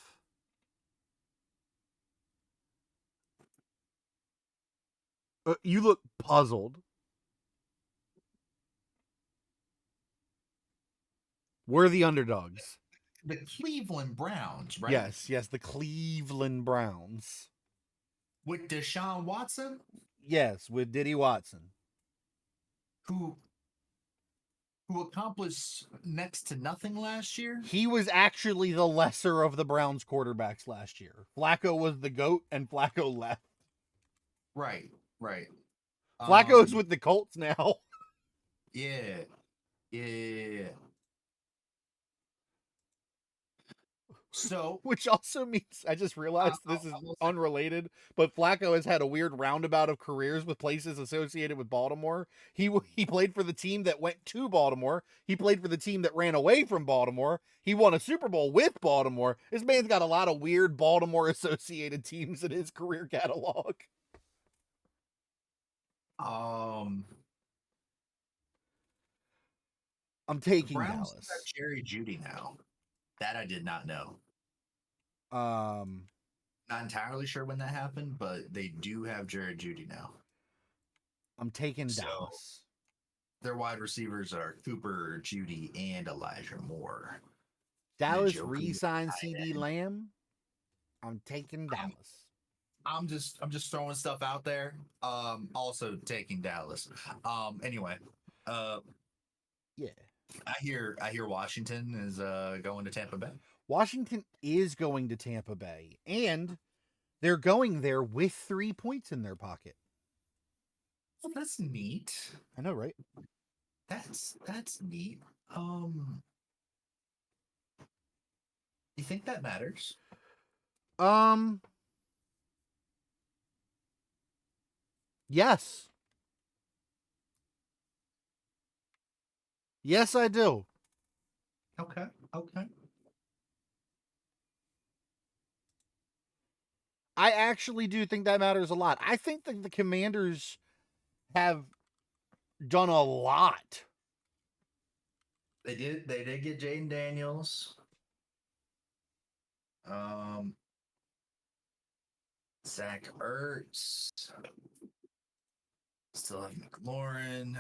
You look puzzled. We're the underdogs. The Cleveland Browns, right? Yes, the Cleveland Browns. With Deshaun Watson? Yes, with Diddy Watson. Who accomplished next to nothing last year? He was actually the lesser of the Browns quarterbacks last year. Flacco was the GOAT, and Flacco left. Right. Flacco's with the Colts now. Yeah. So, which also means I just realized this is unrelated, but Flacco has had a weird roundabout of careers with places associated with Baltimore. He played for the team that went to Baltimore. He played for the team that ran away from Baltimore. He won a Super Bowl with Baltimore. This man's got a lot of weird Baltimore associated teams in his career catalog. I'm taking the Browns Dallas. have Jerry Jeudy now. That I did not know. Not entirely sure when that happened, but they do have Jared Jeudy now. I'm taking Dallas. Their wide receivers are Cooper, Jeudy, and Elijah Moore. Dallas re-signed CD Lamb. I'm taking Dallas. I'm just throwing stuff out there. Also taking Dallas. Anyway. Yeah. I hear Washington is going to Tampa Bay. Washington is going to Tampa Bay, and They're going there with 3 points in their pocket. Well, that's neat. I know, right? That's neat. You think that matters? Um, yes. Yes, I do. Okay. Okay. I actually do think that matters a lot. I think that the Commanders have done a lot. They did. They did get Jaden Daniels. Um, Zach Ertz. Still have McLaurin.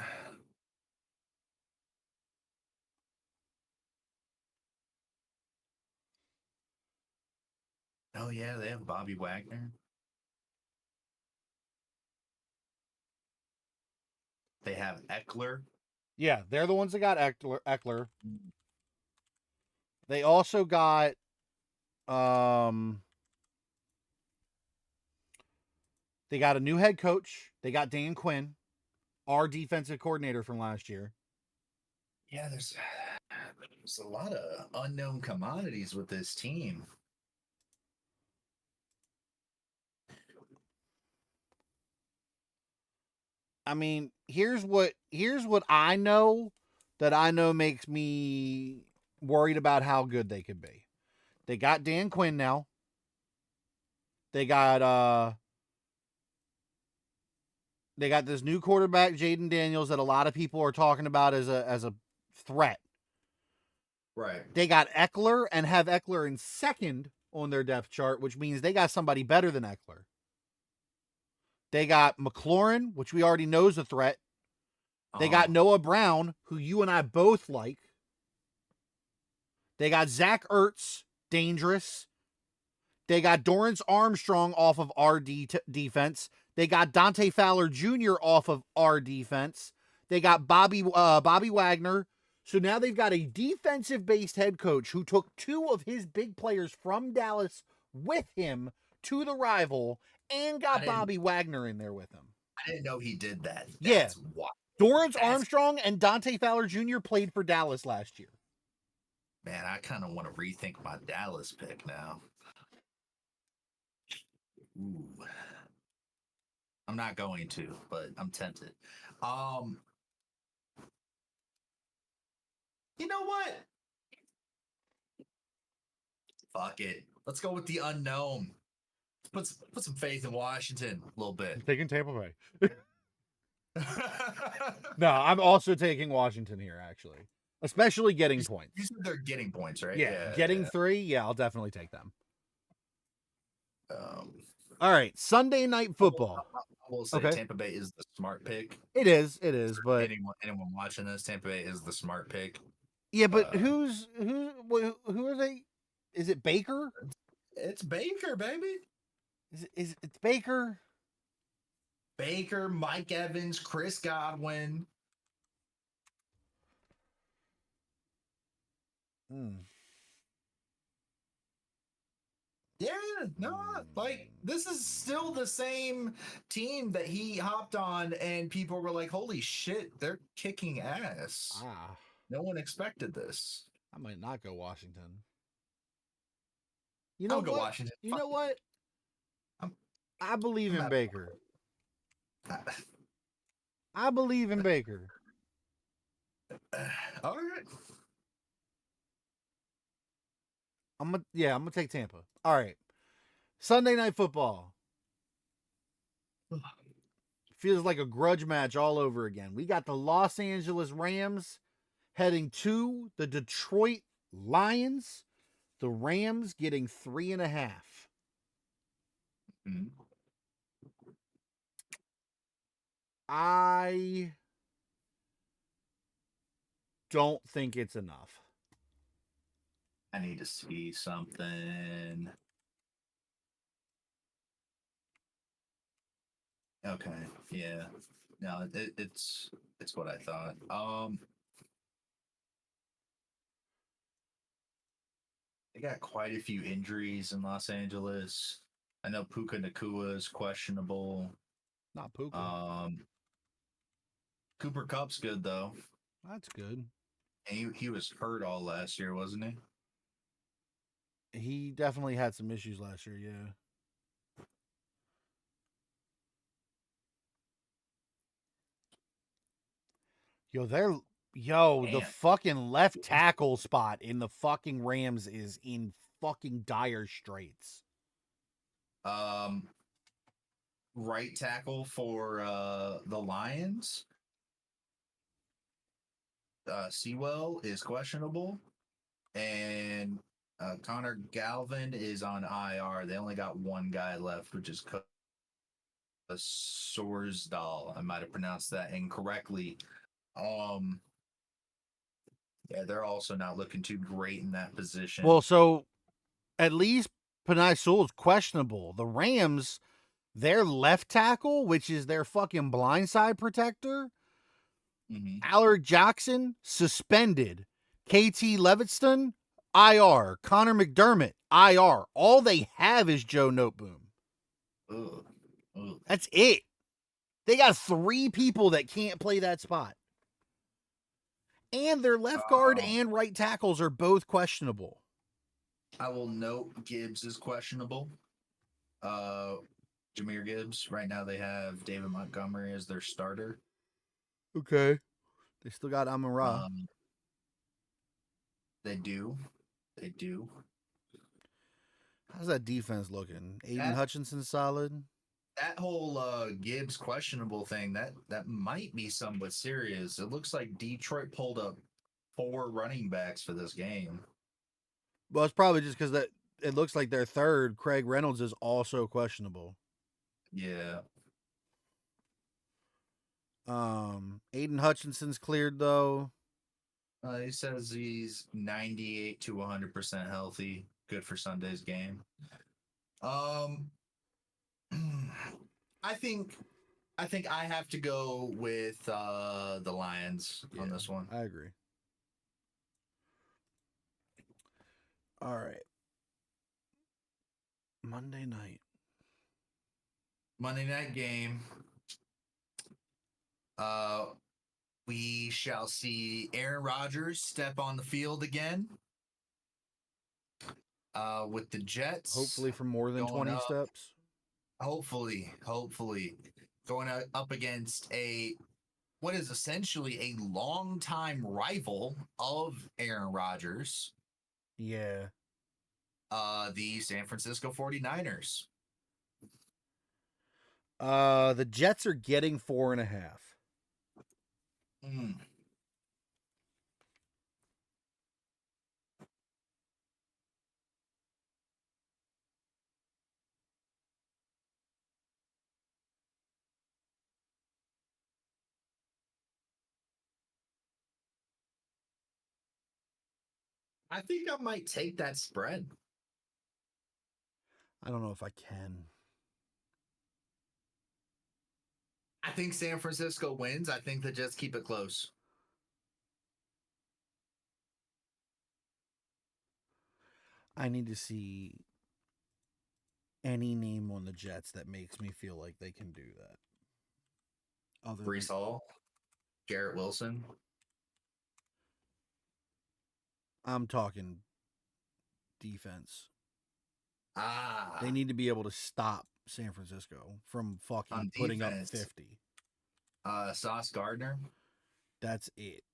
Oh yeah, they have Bobby Wagner. They have Eckler. Yeah, they're the ones that got Eckler. They also got they got a new head coach. They got Dan Quinn, our defensive coordinator from last year. Yeah, there's a lot of unknown commodities with this team. I mean, here's what I know that I know makes me worried about how good they could be. They got Dan Quinn now. They got this new quarterback, Jaden Daniels, that a lot of people are talking about as a threat. Right. They got Eckler and have Eckler in second on their depth chart, which means they got somebody better than Eckler. They got McLaurin, which we already know is a threat. They got Noah Brown, who you and I both like. They got Zach Ertz, dangerous. They got Dorrance Armstrong off of our defense. They got Dante Fowler Jr. off of our defense. They got Bobby Wagner. So now they've got a defensive-based head coach who took 2 of his big players from Dallas with him to the rival and got Bobby Wagner in there with him. I didn't know he did that. Yeah. That's wild. Dorrance Armstrong and Dante Fowler Jr. played for Dallas last year. Man, I kind of want to rethink my Dallas pick now. Ooh. I'm not going to, but I'm tempted. You know what? Fuck it. Let's go with the unknown. Let's put some faith in Washington a little bit. I'm taking Tampa Bay. No, I'm also taking Washington here, actually. Especially getting points. You said they're getting points, right? Yeah, getting 3. Yeah, I'll definitely take them. All right, Sunday Night Football. I will say Tampa Bay is the smart pick. It is, but anyone watching this, Tampa Bay is the smart pick. Yeah, but who are they? Is it Baker? It's Baker, baby. It's Baker? Baker, Mike Evans, Chris Godwin. Yeah, no, like this is still the same team that he hopped on, and people were like, "Holy shit, they're kicking ass!" No one expected this. I might not go Washington. I'll go Washington. You know what? I believe in Baker. I believe in Baker. All right. I'm gonna take Tampa. All right. Sunday Night Football. Feels like a grudge match all over again. We got the Los Angeles Rams heading to the Detroit Lions. The Rams getting 3.5. Mm-hmm. I don't think it's enough. I need to see something. Okay, yeah. No, it's what I thought. They got quite a few injuries in Los Angeles. I know Puka Nakua is questionable. Not Puka. Cooper Cup's good though. That's good. And he was hurt all last year, wasn't he? He definitely had some issues last year, yeah. The Damn. fucking left tackle spot in the fucking Rams is in fucking dire straits. Right tackle for the Lions. Sewell is questionable, and Connor Galvin is on IR. They only got one guy left, which is Sorsdal. I might have pronounced that incorrectly. Um, yeah, they're also not looking too great in that position. Well, so at least Panay Sewell's questionable. The Rams, their left tackle, which is their fucking blindside protector, Allard Jackson, suspended. KT Levingston, IR. Connor McDermott, IR. All they have is Joe Noteboom. Ugh. That's it. They got 3 people that can't play that spot. And their left guard and right tackles are both questionable. I will note Gibbs is questionable. Jahmyr Gibbs. Right now they have David Montgomery as their starter. Okay. They still got Amon-Ra. They do. They do. How's that defense looking? Aiden Hutchinson's solid. That whole Gibbs questionable thing, that might be somewhat serious. It looks like Detroit pulled up 4 running backs for this game. Well, it's probably just because that it looks like their third, Craig Reynolds, is also questionable. Yeah. Aiden Hutchinson's cleared though. He says he's 98 to 100% healthy. Good for Sunday's game. I think I have to go with the Lions on this one. I agree. All right. Monday night game. We shall see Aaron Rodgers step on the field again. With the Jets. Hopefully for more than 20 steps. Hopefully. Going up against what is essentially a longtime rival of Aaron Rodgers. Yeah. The San Francisco 49ers. The Jets are getting 4.5. I think I might take that spread. I don't know if I can. I think San Francisco wins. I think the Jets keep it close. I need to see any name on the Jets that makes me feel like they can do that. Brees Hall, Garrett Wilson. I'm talking defense. They need to be able to stop San Francisco from fucking putting up 50. Sauce Gardner. That's it.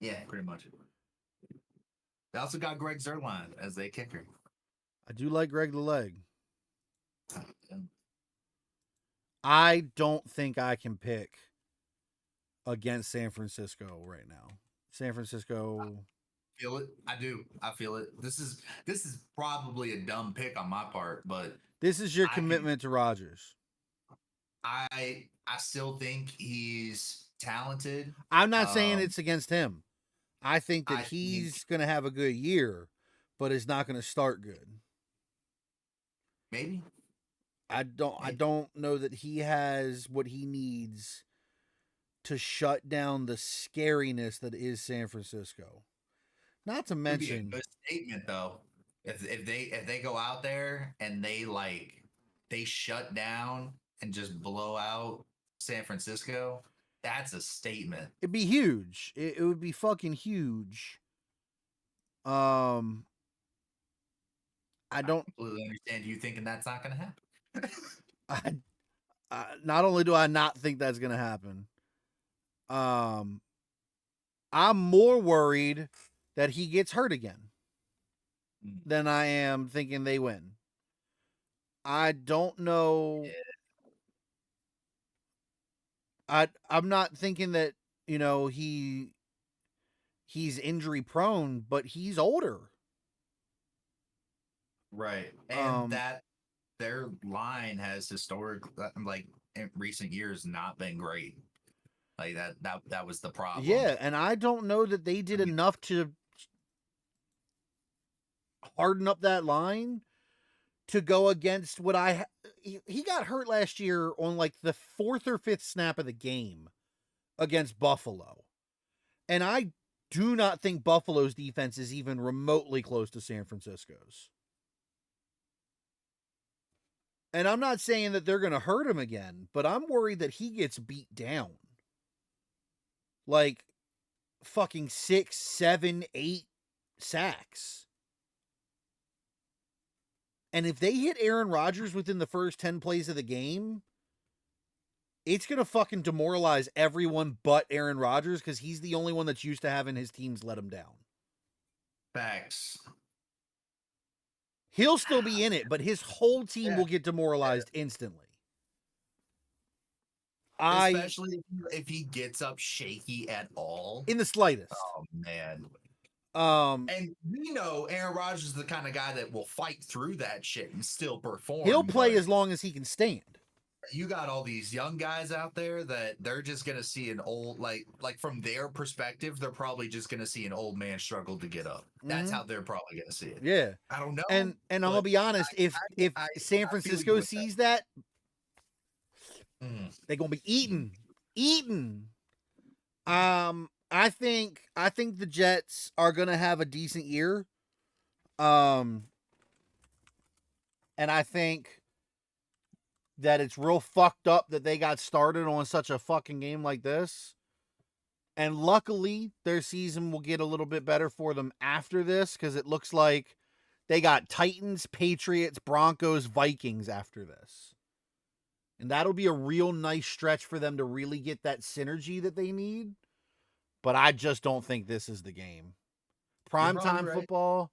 Yeah, pretty much. They also got Greg Zuerlein as their kicker. I do like Greg the Leg. I don't think I can pick against San Francisco right now. San Francisco. Feel it. I do. I feel it. This is probably a dumb pick on my part, but this is your commitment to Rodgers. I still think he's talented. I'm not saying it's against him. I think that he's going to have a good year, but it's not going to start good. Maybe. I don't know that he has what he needs to shut down the scariness that is San Francisco. Not to It would be a mention, good statement though. If they go out there and they shut down and just blow out San Francisco, that's a statement. it'd be huge. It would be fucking huge. I don't. Completely understand you thinking that's not going to happen. Not only do I not think that's gonna happen, I'm more worried that he gets hurt again than I am thinking they win. I don't know. I'm not thinking that, he's injury prone, but he's older. Right. And that their line has like in recent years not been great. Like that was the problem. Yeah, and I don't know that they did enough to harden up that line to go against what he got hurt last year on like the 4th or 5th snap of the game against Buffalo. And I do not think Buffalo's defense is even remotely close to San Francisco's. And I'm not saying that they're going to hurt him again, but I'm worried that he gets beat down. Like fucking 6, 7, 8 sacks. And if they hit Aaron Rodgers within the first 10 plays of the game, it's going to fucking demoralize everyone but Aaron Rodgers because he's the only one that's used to having his teams let him down. Facts. He'll still be in it, but his whole team will get demoralized instantly. Especially if he gets up shaky at all. In the slightest. Oh, man. And we know Aaron Rodgers is the kind of guy that will fight through that shit and still perform. He'll play as long as he can stand. You got all these young guys out there that they're just gonna see an old like from their perspective, they're probably just gonna see an old man struggle to get up. That's how they're probably gonna see it. Yeah, I don't know. And I'm gonna be honest, if San Francisco sees that, they're gonna be eating. I think the Jets are gonna have a decent year. And I think that it's real fucked up that they got started on such a fucking game like this. And luckily, their season will get a little bit better for them after this because it looks like they got Titans, Patriots, Broncos, Vikings after this. And that'll be a real nice stretch for them to really get that synergy that they need. But I just don't think this is the game. Primetime football.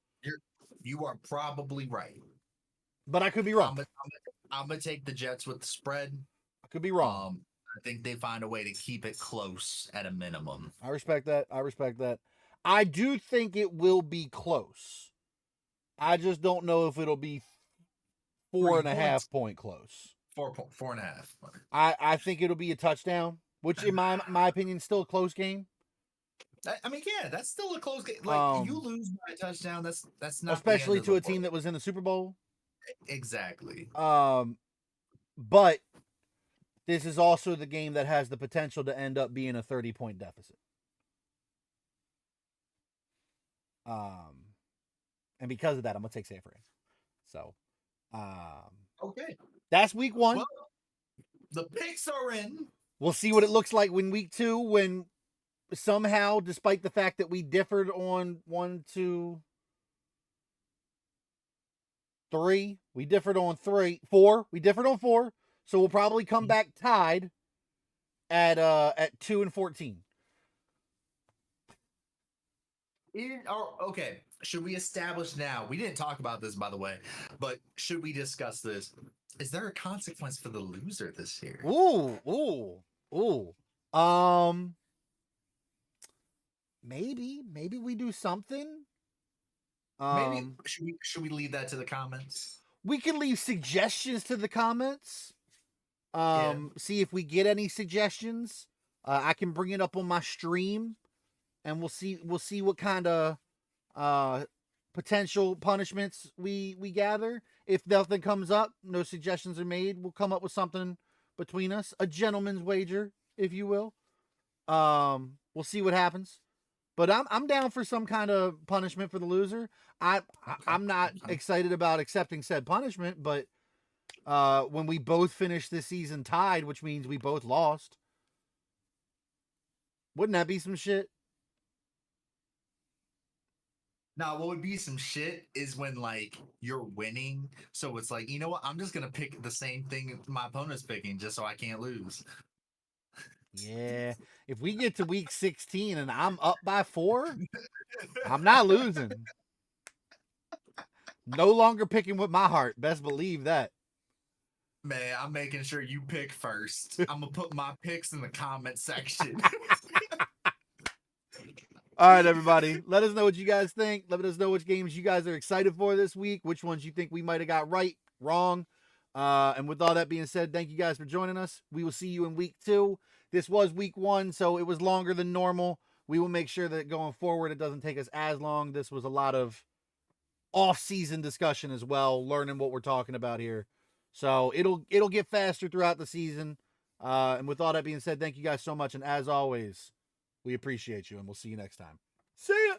You are probably right. But I could be wrong. I'm going to take the Jets with the spread. I could be wrong. I think they find a way to keep it close at a minimum. I respect that. I do think it will be close. I just don't know if it'll be 4.5 point close. 4.5. I think it'll be a touchdown, which in my opinion is still a close game. I mean, yeah, that's still a close game. Like you lose by a touchdown, that's not especially to a team that was in the Super Bowl. Exactly. But this is also the game that has the potential to end up being a 30-point deficit. And because of that, I'm gonna take San Fran. So, okay, that's week 1. Well, the picks are in. We'll see what it looks like when week 2, when somehow, despite the fact that we differed on 1, 2, 3, we differed on 3, 4. We differed on 4, so we'll probably come back tied at 2 and 14. Okay, should we establish now? We didn't talk about this, by the way, but should we discuss this? Is there a consequence for the loser this year? Ooh. Maybe we do something. Maybe should we leave that to the comments? We can leave suggestions to the comments. See if we get any suggestions. I can bring it up on my stream, and we'll see what kind of potential punishments we gather. If nothing comes up, no suggestions are made, we'll come up with something between us, a gentleman's wager, if you will. We'll see what happens. But I'm down for some kind of punishment for the loser. I'm not excited about accepting said punishment, but when we both finish this season tied, which means we both lost, wouldn't that be some shit? Now, what would be some shit is when like you're winning, so it's like, you know what? I'm just gonna pick the same thing my opponent's picking just so I can't lose. Yeah. If we get to week 16 and I'm up by 4, I'm not losing. No longer picking with my heart. Best believe that. Man, I'm making sure you pick first. I'm gonna put my picks in the comment section. All right, everybody. Let us know what you guys think. Let us know which games you guys are excited for this week, which ones you think we might have got right, wrong. And with all that being said, thank you guys for joining us. We will see you in week 2. This was week 1, so it was longer than normal. We will make sure that going forward, it doesn't take us as long. This was a lot of off-season discussion as well, learning what we're talking about here. So it'll get faster throughout the season. And with all that being said, thank you guys so much. And as always, we appreciate you, and we'll see you next time. See ya!